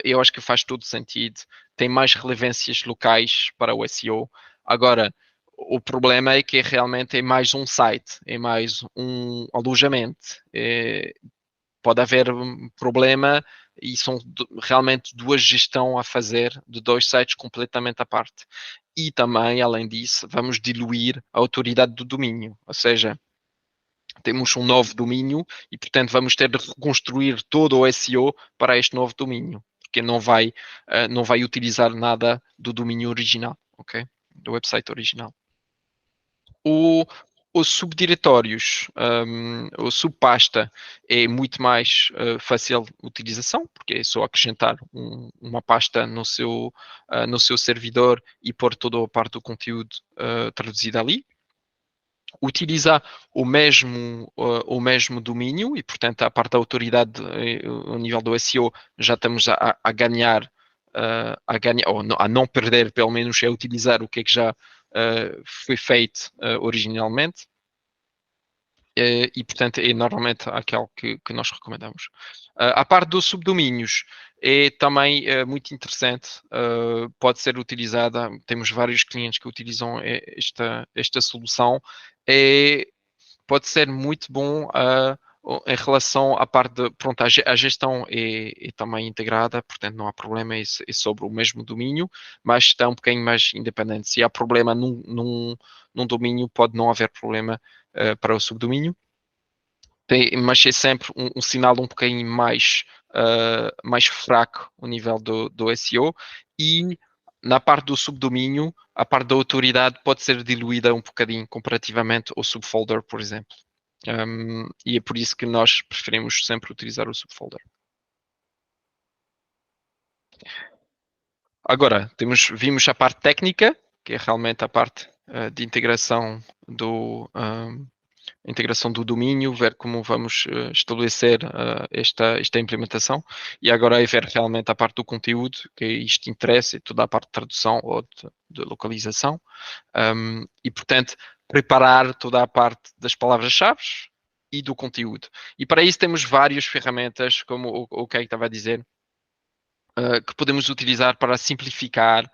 eu acho que faz todo sentido, tem mais relevâncias locais para o SEO. Agora, o problema é que realmente é mais um site, é mais um alojamento. Pode haver um problema e são realmente 2 gestões a fazer de 2 sites completamente à parte. E também, além disso, vamos diluir a autoridade do domínio, ou seja, temos um novo domínio e, portanto, vamos ter de reconstruir todo o SEO para este novo domínio, porque não vai utilizar nada do domínio original, ok? Do website original. Os subdiretórios, o subpasta é muito mais fácil de utilização, porque é só acrescentar uma pasta no seu servidor e pôr toda a parte do conteúdo traduzida ali. Utiliza o mesmo domínio e, portanto, a parte da autoridade ao nível do SEO já estamos a ganhar, ou a não perder, pelo menos, é utilizar o que é que já foi feito originalmente. E, portanto, é normalmente aquele que nós recomendamos. A parte dos subdomínios é também muito interessante, pode ser utilizada, temos vários clientes que utilizam esta solução, pode ser muito bom em relação à parte de, pronto, a gestão é também integrada, portanto não há problema, é sobre o mesmo domínio, mas está um bocadinho mais independente. Se há problema num domínio, pode não haver problema para o subdomínio. Mas é sempre um sinal um bocadinho mais fraco o nível do SEO, e na parte do subdomínio, a parte da autoridade pode ser diluída um bocadinho comparativamente ao subfolder, por exemplo. E é por isso que nós preferimos sempre utilizar o subfolder. Agora, vimos a parte técnica, que é realmente a parte de integração integração do domínio, ver como vamos estabelecer esta implementação, e agora é ver realmente a parte do conteúdo, que isto interessa, e toda a parte de tradução ou de localização, e portanto preparar toda a parte das palavras-chave e do conteúdo. E para isso temos várias ferramentas, como o Kei estava a dizer, que podemos utilizar para simplificar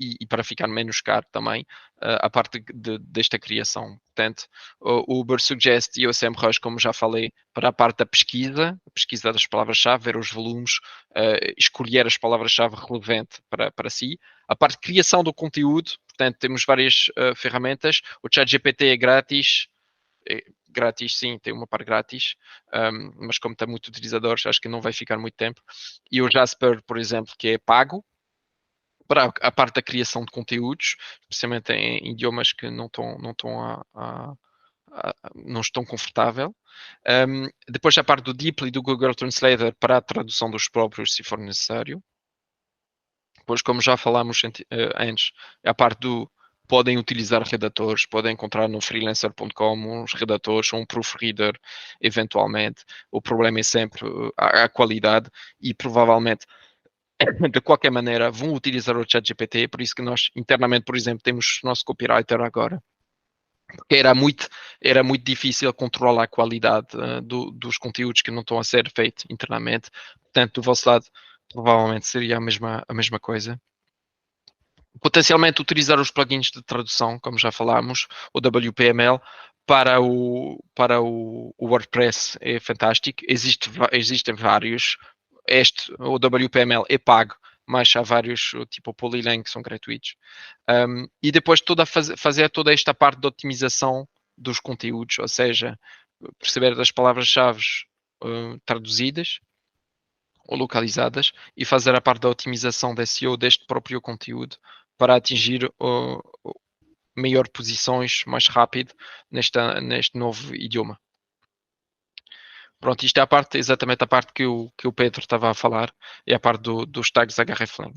e para ficar menos caro também a parte desta criação. Portanto, o Ubersuggest e o SEMrush, como já falei, para a parte da pesquisa, a pesquisa das palavras-chave, ver os volumes, escolher as palavras-chave relevantes para si. A parte de criação do conteúdo, portanto, temos várias ferramentas. O ChatGPT é grátis, sim, tem uma parte grátis, mas como tem muito utilizadores, acho que não vai ficar muito tempo. E o Jasper, por exemplo, que é pago para a parte da criação de conteúdos, especialmente em idiomas que não estão confortável. Depois a parte do DeepL e do Google Translator para a tradução dos próprios, se for necessário. Depois, como já falámos antes, a parte do podem utilizar redatores, podem encontrar no freelancer.com uns redatores ou um proofreader, eventualmente. O problema é sempre a qualidade e provavelmente, de qualquer maneira, vão utilizar o ChatGPT, por isso que nós, internamente, por exemplo, temos o nosso copywriter agora, porque era muito difícil controlar a qualidade dos conteúdos que não estão a ser feitos internamente. Portanto, do vosso lado, provavelmente seria a mesma coisa. Potencialmente utilizar os plugins de tradução, como já falámos, o WPML, para o WordPress é fantástico. Existem vários. O WPML é pago, mas há vários, tipo o Polylang, que são gratuitos. E depois fazer toda esta parte de otimização dos conteúdos, ou seja, perceber as palavras-chave traduzidas ou localizadas e fazer a parte da otimização da SEO deste próprio conteúdo para atingir maior posições mais rápido neste novo idioma. Pronto, isto é exatamente a parte que o Pedro estava a falar, é a parte dos tags hreflang.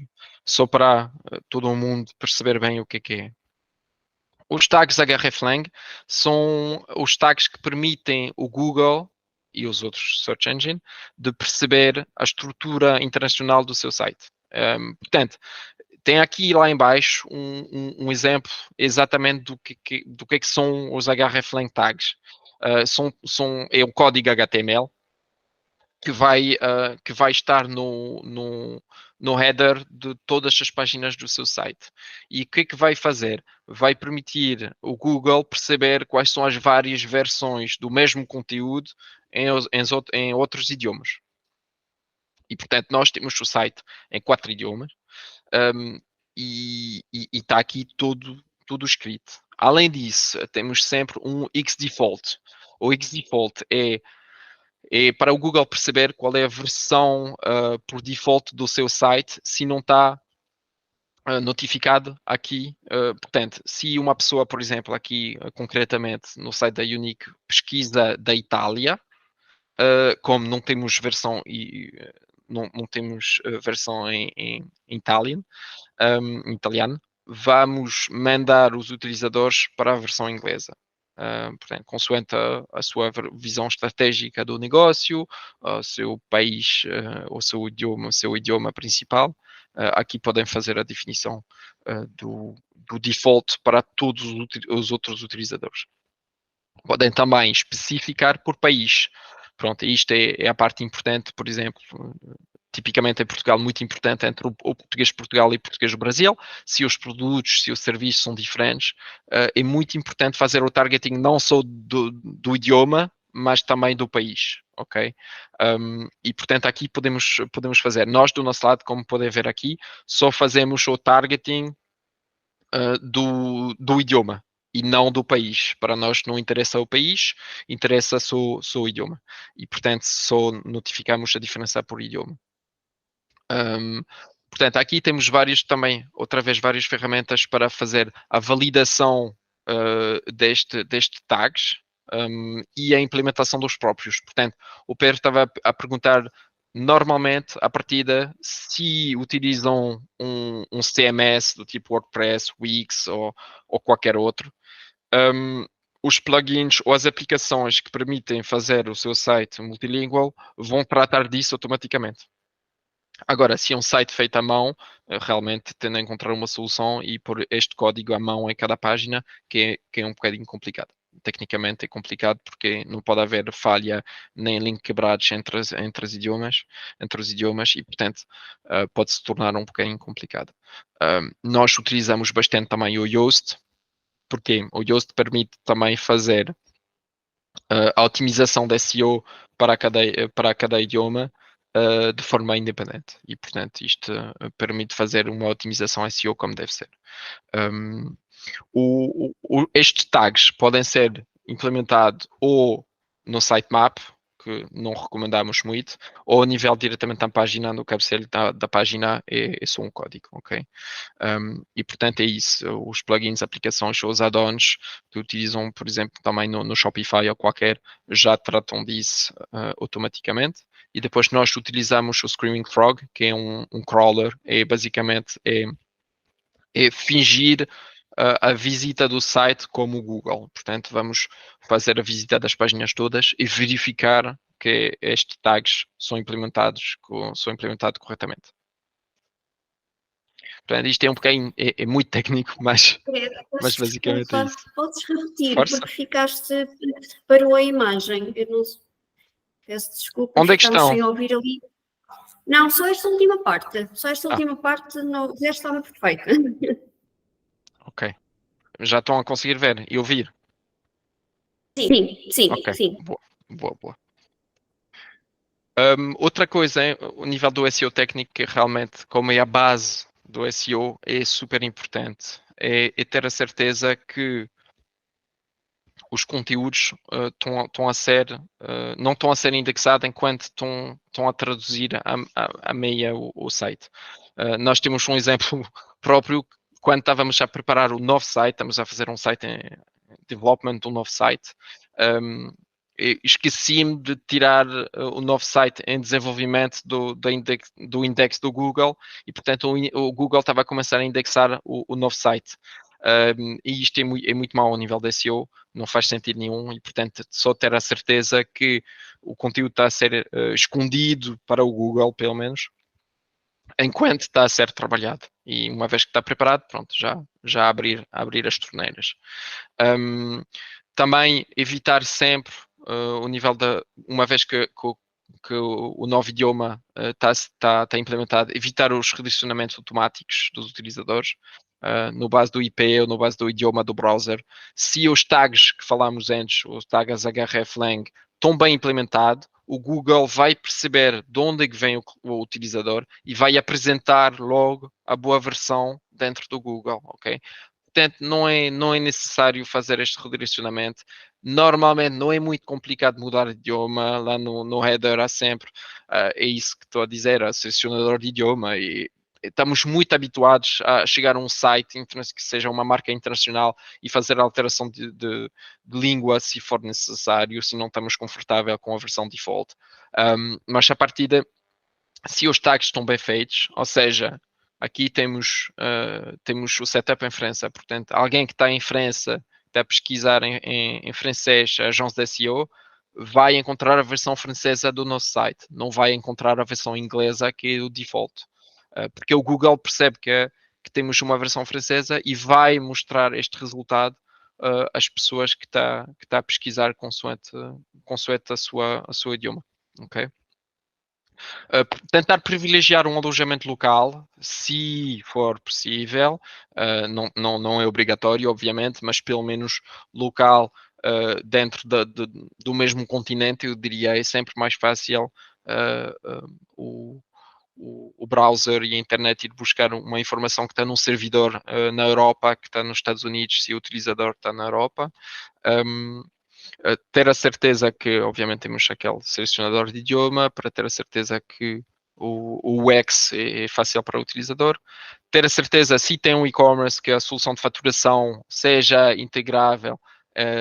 Só para todo o mundo perceber bem o que é. Os tags hreflang são os tags que permitem o Google e os outros search engine de perceber a estrutura internacional do seu site. Portanto, tem aqui lá embaixo um exemplo exatamente do que são os hreflang tags. É um código HTML que vai estar no header de todas as páginas do seu site. E o que vai fazer? Vai permitir o Google perceber quais são as várias versões do mesmo conteúdo em outros idiomas. E, portanto, nós temos o site em 4 idiomas. E está aqui tudo escrito. Além disso, temos sempre um Xdefault. O Xdefault é para o Google perceber qual é a versão por default do seu site, se não está notificado aqui. Portanto, se uma pessoa, por exemplo, aqui concretamente no site da Unique, pesquisa da Itália, como não temos versão não temos versão em italiano, vamos mandar os utilizadores para a versão inglesa. Portanto, consoante a sua visão estratégica do negócio, o seu país, o seu idioma principal, aqui podem fazer a definição do default para todos os outros utilizadores. Podem também especificar por país. Pronto, isto é a parte importante, por exemplo, tipicamente em Portugal, muito importante entre o português de Portugal e o português do Brasil. Se os produtos, se os serviços são diferentes, é muito importante fazer o targeting não só do idioma, mas também do país, ok? E, portanto, aqui podemos fazer. Nós, do nosso lado, como podem ver aqui, só fazemos o targeting do idioma e não do país. Para nós não interessa o país, interessa só o idioma. E, portanto, só notificamos a diferença por idioma. Portanto, aqui temos várias ferramentas para fazer a validação deste tags e a implementação dos próprios. Portanto, o Pedro estava a perguntar, normalmente, à partida, se utilizam um CMS do tipo WordPress, Wix ou qualquer outro. os plugins ou as aplicações que permitem fazer o seu site multilingual vão tratar disso automaticamente. Agora, se é um site feito à mão, realmente tendo a encontrar uma solução e pôr este código à mão em cada página, que é um bocadinho complicado. Tecnicamente é complicado porque não pode haver falha nem link quebrados entre os idiomas e, portanto, pode se tornar um bocadinho complicado. Nós utilizamos bastante também o Yoast, porque o Yoast permite também fazer a otimização de SEO para cada idioma de forma independente. E, portanto, isto permite fazer uma otimização SEO como deve ser. Estes tags podem ser implementados ou no sitemap, que não recomendamos muito, ou a nível diretamente da página, no cabeceiro da página é só um código, ok? E portanto é isso, os plugins, aplicações ou os add-ons que utilizam, por exemplo, também no Shopify ou qualquer, já tratam disso automaticamente. E depois nós utilizamos o Screaming Frog, que é um crawler, basicamente fingir a visita do site como o Google. Portanto, vamos fazer a visita das páginas todas e verificar que estes tags são implementados corretamente. Portanto, isto é um bocadinho, é muito técnico, mas basicamente é isso. Podes repetir, Força. porque ficaste, parou a imagem. Eu não peço desculpa, Onde é que ficámos estão? sem ouvir ali. Não, só esta última parte. Só esta última parte, o resto estava perfeito. Ok. Já estão a conseguir ver e ouvir? Sim, Ok. sim. Boa. Outra coisa, o nível do SEO técnico, que realmente, como é a base do SEO, é super importante. É ter a certeza que os conteúdos não estão a ser indexados enquanto estão a traduzir a meia o site. Nós temos um exemplo próprio, quando estávamos a preparar o novo site, estamos a fazer um site em development, um novo site, esqueci-me de tirar o novo site em desenvolvimento do index do Google e, portanto, o Google estava a começar a indexar o novo site. E isto é muito mau ao nível da SEO, não faz sentido nenhum e, portanto, só ter a certeza que o conteúdo está a ser escondido para o Google, pelo menos, enquanto está a ser trabalhado. E uma vez que está preparado, pronto, já abrir as torneiras. Também evitar sempre o nível uma vez que o novo idioma está implementado, evitar os redirecionamentos automáticos dos utilizadores, no base do IP ou no base do idioma do browser. Se os tags que falámos antes, os tags hreflang, estão bem implementados, o Google vai perceber de onde é que vem o utilizador e vai apresentar logo a boa versão dentro do Google, ok? Portanto, não é necessário fazer este redirecionamento. Normalmente não é muito complicado mudar de idioma. Lá no header há sempre, é isso que estou a dizer, a selecionador de idioma. E estamos muito habituados a chegar a um site que seja uma marca internacional e fazer a alteração de língua se for necessário, se não estamos confortável com a versão default. Mas a partida, se os tags estão bem feitos, ou seja, aqui temos o setup em França, portanto, alguém que está em França, está a pesquisar em francês a agência de SEO, vai encontrar a versão francesa do nosso site, não vai encontrar a versão inglesa, que é o default. Porque o Google percebe que temos uma versão francesa e vai mostrar este resultado às pessoas que está a pesquisar consoante a sua idioma. Ok? Tentar privilegiar um alojamento local, se for possível, não é obrigatório, obviamente, mas pelo menos local dentro do mesmo continente, eu diria, é sempre mais fácil o browser e a internet ir buscar uma informação que está num servidor na Europa, que está nos Estados Unidos, se o utilizador está na Europa. Ter a certeza que, obviamente, temos aquele selecionador de idioma, para ter a certeza que o UX é fácil para o utilizador. Ter a certeza, se tem um e-commerce, que a solução de faturação seja integrável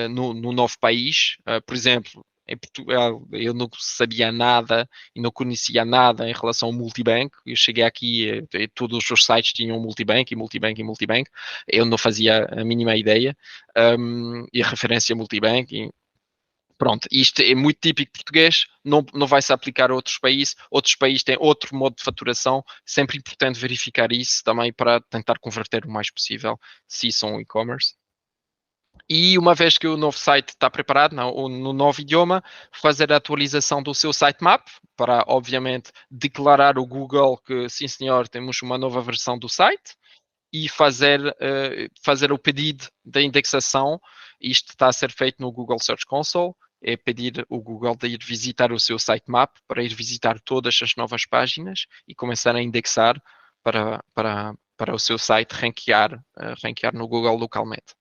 no novo país. Por exemplo, Em Portugal eu não sabia nada e não conhecia nada em relação ao multibanco. Eu cheguei aqui e todos os sites tinham multibanco e multibanco e multibanco. Eu não fazia a mínima ideia. E a referência multibanco. Pronto, isto é muito típico português, não vai se aplicar a outros países têm outro modo de faturação, sempre importante verificar isso também para tentar converter o mais possível, se são e-commerce. E uma vez que o novo site está preparado, no novo idioma, fazer a atualização do seu sitemap, para obviamente declarar o Google que sim senhor, temos uma nova versão do site, e fazer o pedido da indexação. Isto está a ser feito no Google Search Console, é pedir o Google de ir visitar o seu sitemap para ir visitar todas as novas páginas e começar a indexar para o seu site ranquear no Google localmente.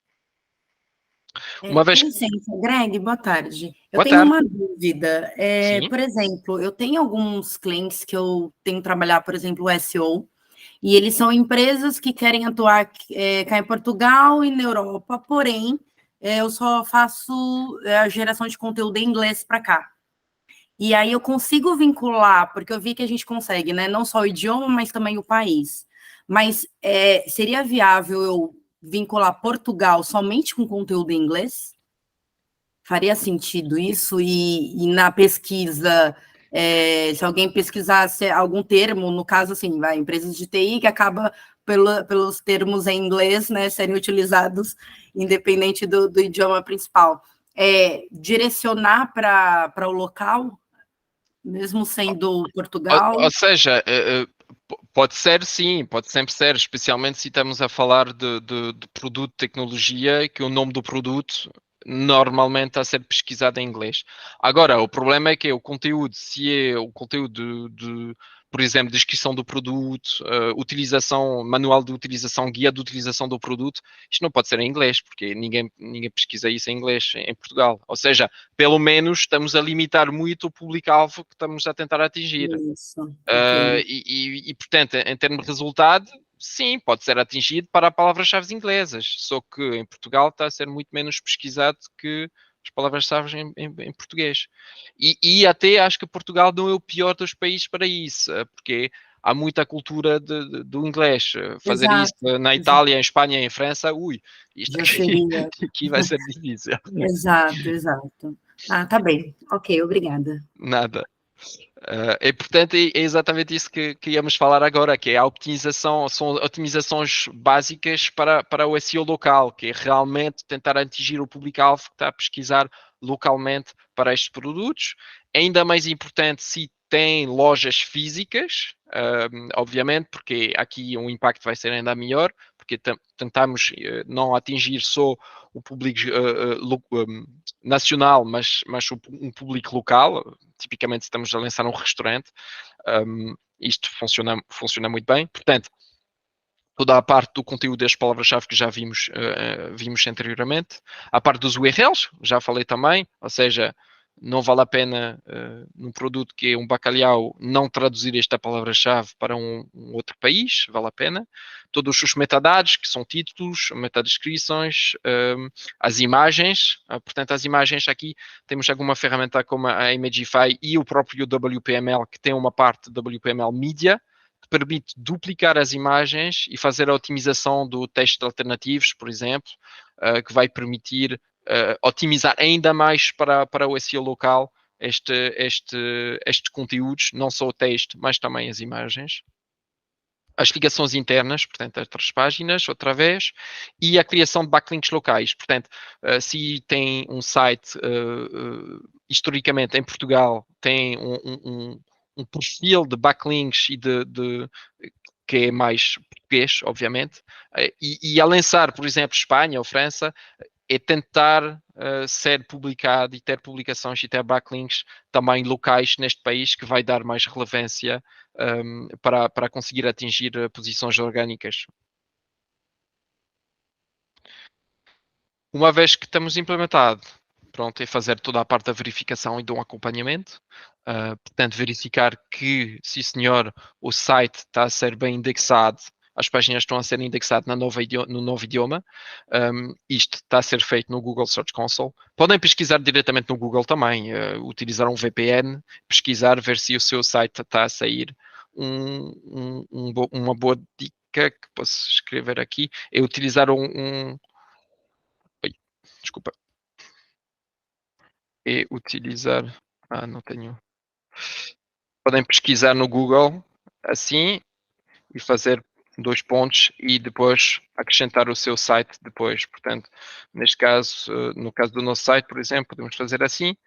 Uma vez... Com licença, Greg, boa tarde. Eu Boa tenho tarde. uma dúvida. Por exemplo, eu tenho alguns clientes que eu tenho que trabalhar, por exemplo, o SEO, e eles são empresas que querem atuar cá em Portugal e na Europa, porém, eu só faço a geração de conteúdo em inglês para cá. E aí eu consigo vincular, porque eu vi que a gente consegue, né? Não só o idioma, mas também o país. Mas seria viável eu vincular Portugal somente com conteúdo em inglês? Faria sentido isso? E na pesquisa, se alguém pesquisasse algum termo, no caso, assim, empresas de TI que acaba pelos termos em inglês, né, serem utilizados independente do idioma principal, direcionar para o local, mesmo sendo Portugal? Ou seja, pode ser sim, pode sempre ser, especialmente se estamos a falar de produto de tecnologia, que o nome do produto normalmente está a ser pesquisado em inglês. Agora, o problema é que o conteúdo, se é o conteúdo por exemplo, descrição do produto, utilização, manual de utilização, guia de utilização do produto, isto não pode ser em inglês, porque ninguém pesquisa isso em inglês em Portugal. Ou seja, pelo menos estamos a limitar muito o público-alvo que estamos a tentar atingir. Isso, Portanto, em termos de resultado, sim, pode ser atingido para palavras-chave inglesas, só que em Portugal está a ser muito menos pesquisado que as palavras-chave em português. E até acho que Portugal não é o pior dos países para isso, porque há muita cultura do inglês. Fazer exato, isso na Itália, em Espanha, em França, isto aqui vai ser difícil. Exato. Ah, tá bem. Ok, obrigada. Nada. Portanto, é exatamente isso que íamos falar agora, que é a optimização, são otimizações básicas para o SEO local, que é realmente tentar atingir o público-alvo que está a pesquisar localmente para estes produtos. Ainda mais importante se tem lojas físicas, obviamente, porque aqui o impacto vai ser ainda melhor, porque tentamos não atingir só o público nacional, mas um público local. Tipicamente, se estamos a lançar um restaurante, isto funciona muito bem. Portanto, toda a parte do conteúdo das palavras-chave que já vimos anteriormente. A parte dos URLs, já falei também, ou seja, não vale a pena num produto que é um bacalhau não traduzir esta palavra-chave para um outro país, vale a pena. Todos os metadados, que são títulos, metadescrições, as imagens, portanto as imagens aqui temos alguma ferramenta como a Imagify e o próprio WPML, que tem uma parte do WPML Media, que permite duplicar as imagens e fazer a otimização do texto alternativos, por exemplo, que vai permitir otimizar ainda mais para o SEO local estes conteúdos, não só o texto, mas também as imagens. As ligações internas, portanto, outras páginas, outra vez, e a criação de backlinks locais. Portanto, se tem um site, historicamente, em Portugal, tem um perfil de backlinks que é mais português, obviamente, e a lançar, por exemplo, Espanha ou França, é tentar ser publicado e ter publicações e ter backlinks também locais neste país, que vai dar mais relevância para conseguir atingir posições orgânicas. Uma vez que estamos implementado, pronto, é fazer toda a parte da verificação e do acompanhamento. Portanto, verificar que, sim senhor, o site está a ser bem indexado as páginas estão a ser indexadas no novo idioma. Isto está a ser feito no Google Search Console. Podem pesquisar diretamente no Google também, utilizar um VPN, pesquisar, ver se o seu site está a sair. Uma boa dica que posso escrever aqui é utilizar desculpa. É utilizar... não tenho... Podem pesquisar no Google, assim, e fazer 2 pontos e depois acrescentar o seu site depois. Portanto, neste caso, no caso do nosso site, por exemplo, podemos fazer assim,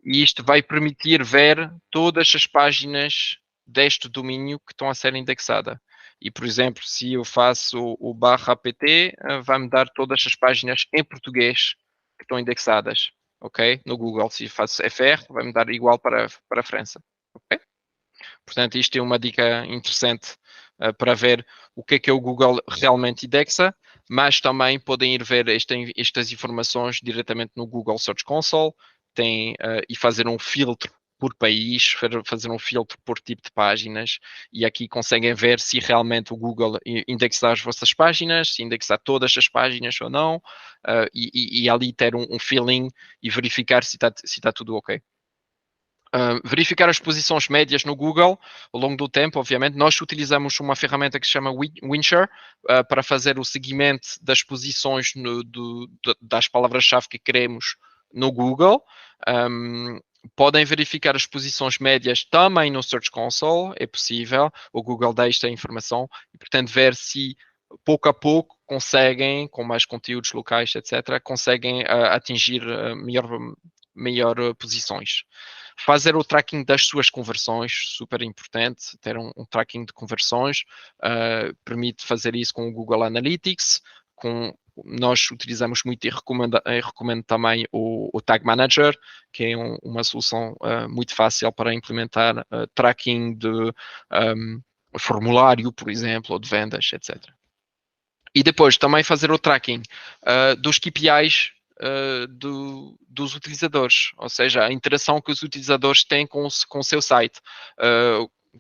e isto vai permitir ver todas as páginas deste domínio que estão a ser indexadas. E, por exemplo, se eu faço o /apt, vai-me dar todas as páginas em português que estão indexadas, ok? No Google, se faço FR, vai-me dar igual para a França, ok? Portanto, isto é uma dica interessante para ver o que é o Google realmente indexa, mas também podem ir ver estas informações diretamente no Google Search Console e fazer um filtro por país, fazer um filtro por tipo de páginas, e aqui conseguem ver se realmente o Google indexa as vossas páginas, se indexa todas as páginas ou não, e ali ter um feeling e verificar se está tudo ok. Verificar as posições médias no Google ao longo do tempo, obviamente. Nós utilizamos uma ferramenta que se chama Windshare para fazer o seguimento das posições das palavras-chave que queremos no Google. Podem verificar as posições médias também no Search Console, é possível. O Google dá esta informação e, portanto, ver se pouco a pouco conseguem, com mais conteúdos locais, etc., conseguem atingir melhor posições. Fazer o tracking das suas conversões, super importante, ter um tracking de conversões, permite fazer isso com o Google Analytics, nós utilizamos muito e recomendo também o Tag Manager, que é uma solução muito fácil para implementar tracking de formulário, por exemplo, ou de vendas, etc. E depois também fazer o tracking dos KPIs dos utilizadores, ou seja, a interação que os utilizadores têm com o seu site.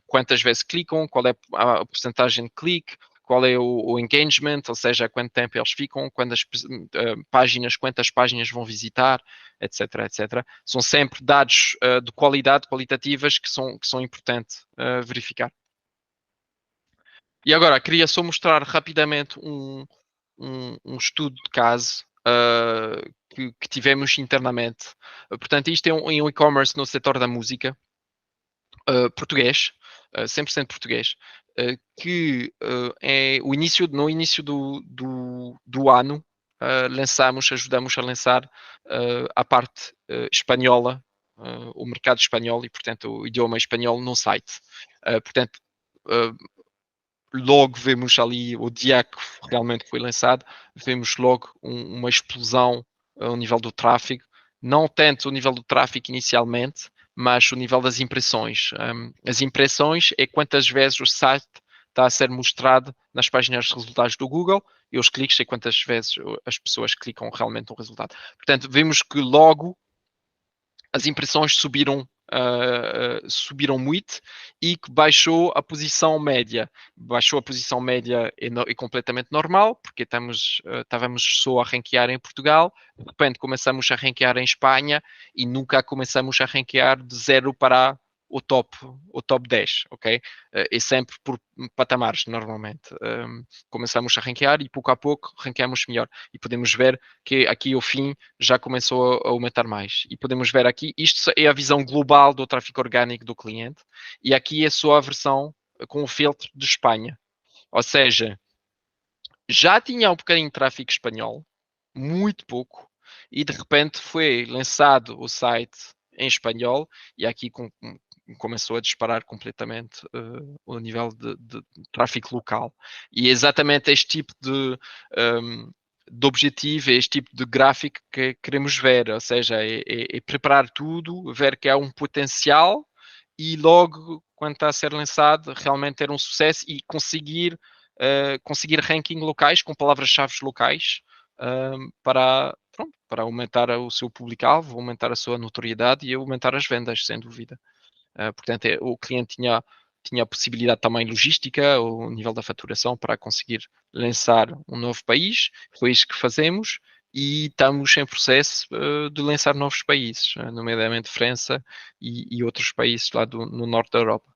Quantas vezes clicam, qual é a porcentagem de clique, qual é o engagement, ou seja, quanto tempo eles ficam, quantas páginas vão visitar, etc, etc. São sempre dados de qualidade, qualitativas, que são importantes verificar. E agora, queria só mostrar rapidamente um estudo de caso que tivemos internamente. Portanto, isto é um e-commerce no setor da música, português, 100% português, que no início do ano ajudamos a lançar a parte espanhola, o mercado espanhol e, portanto, o idioma espanhol no site. Portanto, logo vemos ali, o dia que realmente foi lançado, vemos logo uma explosão ao nível do tráfego, não tanto o nível do tráfego inicialmente, mas o nível das impressões. As impressões é quantas vezes o site está a ser mostrado nas páginas de resultados do Google, e os cliques é quantas vezes as pessoas clicam realmente no resultado. Portanto, vemos que logo as impressões subiram muito e que baixou a posição média. Baixou a posição média é completamente normal, porque estávamos só a ranquear em Portugal, de repente começamos a ranquear em Espanha e nunca começamos a ranquear de 0 para o top 10, ok? É sempre por patamares, normalmente. Começamos a ranquear e pouco a pouco ranqueamos melhor. E podemos ver que aqui ao fim já começou a aumentar mais. E podemos ver aqui, isto é a visão global do tráfego orgânico do cliente, e aqui é só a versão com o filtro de Espanha. Ou seja, já tinha um bocadinho de tráfego espanhol, muito pouco, e de repente foi lançado o site em espanhol, e aqui começou a disparar completamente o nível de tráfego local. E é exatamente este tipo de objetivo, este tipo de gráfico que queremos ver, ou seja, é preparar tudo, ver que há um potencial e logo, quando está a ser lançado, realmente ter um sucesso e conseguir ranking locais com palavras-chave locais para aumentar o seu público-alvo, aumentar a sua notoriedade e aumentar as vendas, sem dúvida. Portanto, o cliente tinha a possibilidade também logística, o nível da faturação para conseguir lançar um novo país. Foi isso que fazemos e estamos em processo de lançar novos países, nomeadamente França e outros países lá no norte da Europa.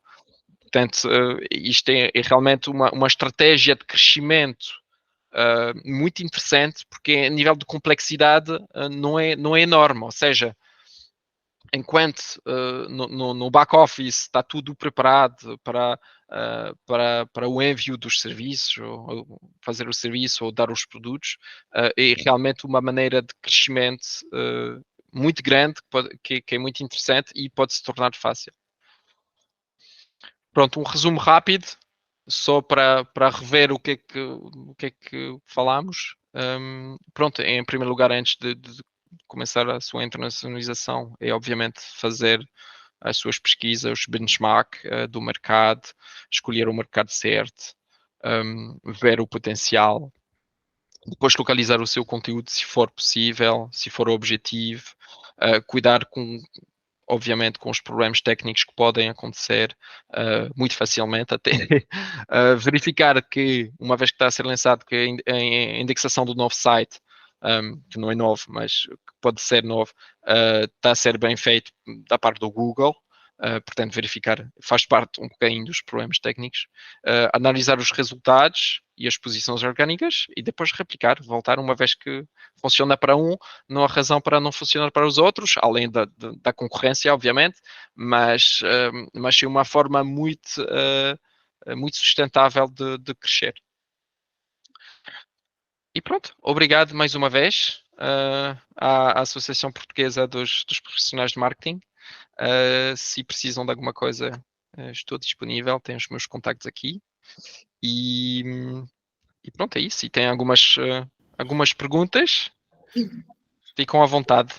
Portanto, isto é realmente uma estratégia de crescimento muito interessante, porque a nível de complexidade não é enorme, ou seja, enquanto no back-office está tudo preparado para o envio dos serviços, ou fazer o serviço ou dar os produtos, é realmente uma maneira de crescimento muito grande, que é muito interessante e pode se tornar fácil. Pronto, um resumo rápido, só para rever o que é que falámos. Pronto, em primeiro lugar, antes de começar a sua internacionalização, é obviamente fazer as suas pesquisas, os benchmark do mercado, escolher o mercado certo, ver o potencial, depois localizar o seu conteúdo, se for possível, se for objetivo, cuidar obviamente com os problemas técnicos que podem acontecer muito facilmente, até verificar que, uma vez que está a ser lançado, que a indexação do novo site, que não é novo, mas que pode ser novo, está a ser bem feito da parte do Google. Portanto, verificar, faz parte um bocadinho dos problemas técnicos, analisar os resultados e as posições orgânicas e depois replicar, voltar, uma vez que funciona para um, não há razão para não funcionar para os outros, além da concorrência, obviamente, mas é uma forma muito sustentável de crescer. E pronto, obrigado mais uma vez à Associação Portuguesa dos Profissionais de Marketing. Se precisam de alguma coisa, estou disponível, tenho os meus contactos aqui. E pronto, é isso. E tem algumas perguntas, ficam à vontade.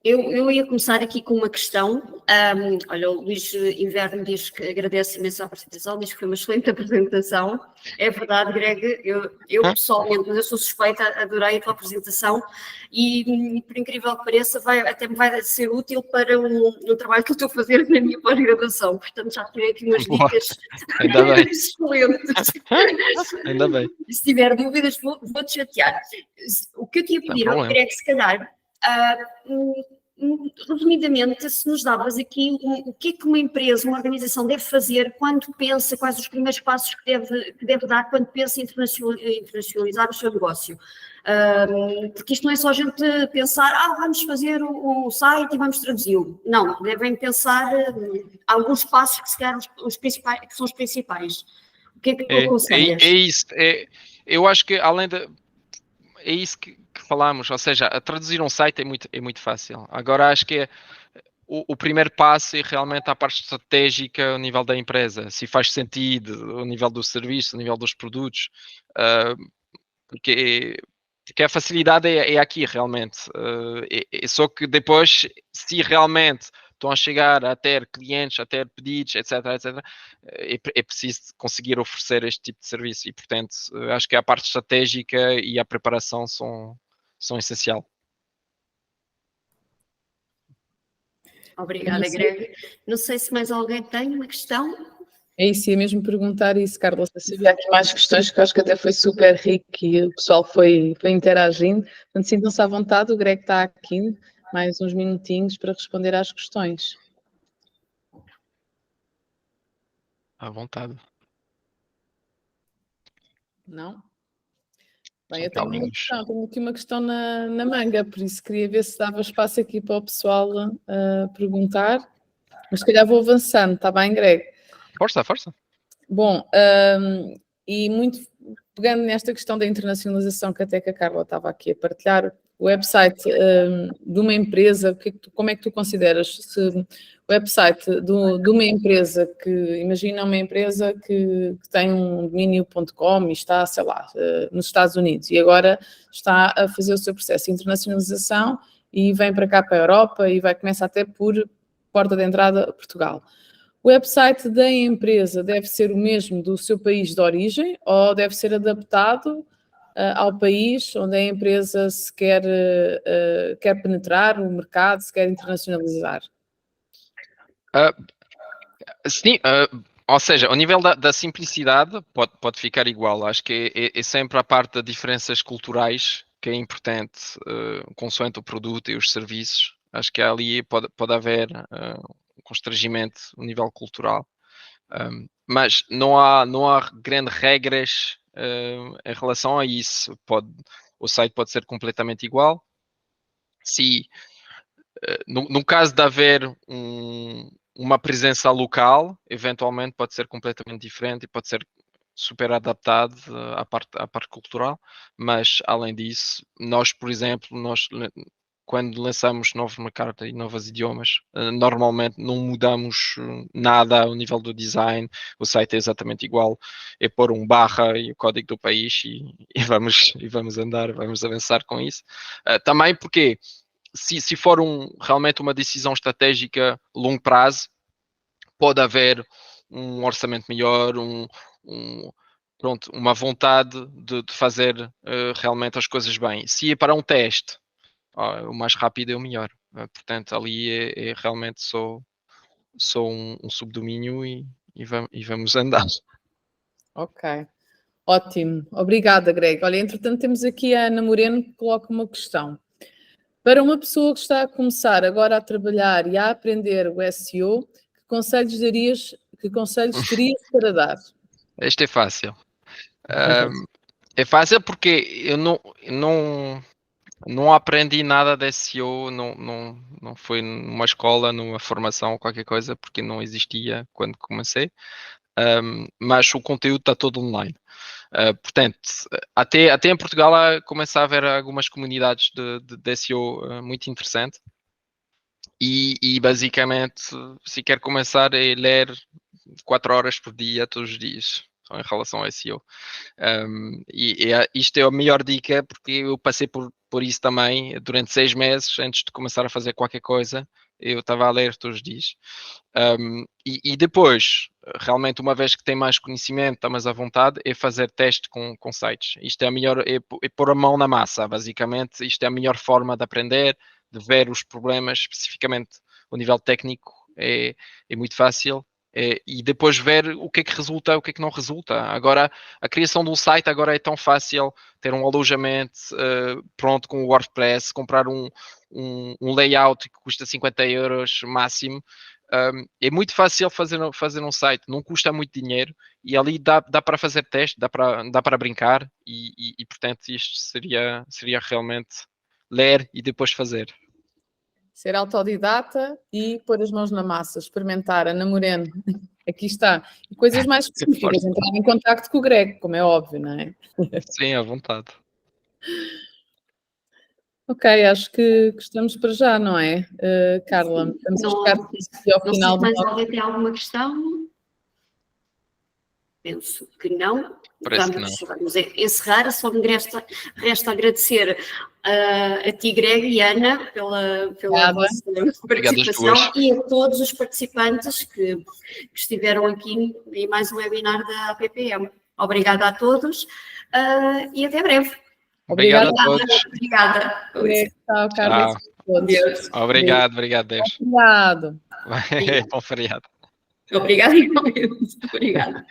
Eu ia começar aqui com uma questão. Olha, o Luís Inverno diz que agradece imenso a apresentação, diz que foi uma excelente apresentação. É verdade, Greg, eu pessoalmente, mas eu sou suspeita, adorei a tua apresentação e por incrível que pareça, até me vai ser útil para um trabalho que eu estou a fazer na minha pós-graduação. Portanto, já tirei aqui umas dicas excelentes. Ainda bem. Se tiver dúvidas, vou-te chatear. O que eu te ia pedir ao Greg, se calhar, resumidamente, se nos davas aqui o que é que uma empresa, uma organização deve fazer quando pensa, quais os primeiros passos que deve dar quando pensa em internacionalizar o seu negócio. Porque isto não é só a gente pensar, vamos fazer um site e vamos traduzi-lo. Não, devem pensar alguns passos que se calhar que são os principais. O que é que tu aconselhas? É isso. Eu acho que é isso que falamos, ou seja, a traduzir um site é muito fácil. Agora acho que o primeiro passo é realmente a parte estratégica ao nível da empresa, se faz sentido ao nível do serviço, ao nível dos produtos, porque a facilidade é aqui realmente. Só que depois, se realmente estão a chegar a ter clientes, a ter pedidos, etc., é preciso conseguir oferecer este tipo de serviço e, portanto, acho que a parte estratégica e a preparação são essencial. Obrigada, Greg. Não sei se mais alguém tem uma questão. É isso, ia mesmo perguntar isso, Carla. Se havia aqui mais questões, que eu acho que até foi super rico e o pessoal foi interagindo. Portanto, sintam-se à vontade, o Greg está aqui, mais uns minutinhos para responder às questões. À vontade. Não? Bem, eu tenho aqui uma questão na manga, por isso queria ver se dava espaço aqui para o pessoal perguntar. Mas se calhar vou avançando, está bem, Greg? Força. Bom, e muito pegando nesta questão da internacionalização que até que a Carla estava aqui a partilhar, o website de uma empresa, como é que tu consideras se o website de uma empresa imagina uma empresa que tem um domínio.com e está, sei lá, nos Estados Unidos e agora está a fazer o seu processo de internacionalização e vem para cá, para a Europa e começar até por porta de entrada a Portugal. O website da empresa deve ser o mesmo do seu país de origem ou deve ser adaptado ao país onde a empresa se quer penetrar o mercado, se quer internacionalizar? Sim, ou seja, ao nível da simplicidade pode ficar igual. Acho que é sempre a parte de diferenças culturais que é importante, consoante o produto e os serviços. Acho que ali pode haver um constrangimento a nível cultural. Mas não há grandes regras em relação a isso. O site pode ser completamente igual. Se, no caso de haver uma presença local, eventualmente pode ser completamente diferente e pode ser super adaptado à parte cultural, mas além disso, nós, por exemplo, quando lançamos novos mercados e novos idiomas, normalmente não mudamos nada ao nível do design, o site é exatamente igual, é pôr um barra e o código do país e vamos andar, vamos avançar com isso. Também porque se for realmente uma decisão estratégica a longo prazo, pode haver um orçamento melhor, pronto, uma vontade de fazer realmente as coisas bem. Se é para um teste, o mais rápido é o melhor. Portanto, ali é realmente só um subdomínio e vamos andar. Ok. Ótimo. Obrigada, Greg. Olha, entretanto, temos aqui a Ana Moreno que coloca uma questão. Para uma pessoa que está a começar agora a trabalhar e a aprender o SEO, que conselhos terias para dar? Este é fácil. É fácil porque eu não aprendi nada de SEO, não foi numa escola, numa formação, qualquer coisa, porque não existia quando comecei. Mas o conteúdo está todo online. Portanto, até em Portugal começa a haver algumas comunidades de SEO muito interessante. E basicamente, se quer começar, é ler 4 horas por dia, todos os dias, em relação ao SEO. Isto é a melhor dica, porque eu passei por isso também durante 6 meses, antes de começar a fazer qualquer coisa. Eu estava a ler todos os dias. E depois, realmente, uma vez que tem mais conhecimento, está mais à vontade, é fazer teste com sites. Isto é a melhor, é pôr a mão na massa, basicamente. Isto é a melhor forma de aprender, de ver os problemas, especificamente o nível técnico, é muito fácil. E depois ver o que é que resulta, o que é que não resulta. Agora, a criação de um site agora é tão fácil, ter um alojamento pronto com o WordPress, comprar um layout que custa 50 euros máximo. É muito fácil fazer um site, não custa muito dinheiro e ali dá para fazer teste, dá para brincar e portanto isto seria realmente ler e depois fazer. Ser autodidata e pôr as mãos na massa, experimentar. Ana Moreno, aqui está. E coisas mais específicas, entrar em contacto com o Greg, como é óbvio, não é? Sim, à vontade. Ok, acho que estamos para já, não é, Carla? Estamos a chegar ao final. Não sei se mais alguém tem alguma questão. Penso que não. Vamos encerrar. Só me resta agradecer a ti, Greg e Ana, pela vossa participação e a todos os participantes que estiveram aqui em mais um webinar da APPM. Obrigada a todos e até breve. Obrigado a todos. Obrigada. Tchau, Carla. Obrigado, Deus. Obrigado. Bom feriado. Obrigada igualmente. Obrigada.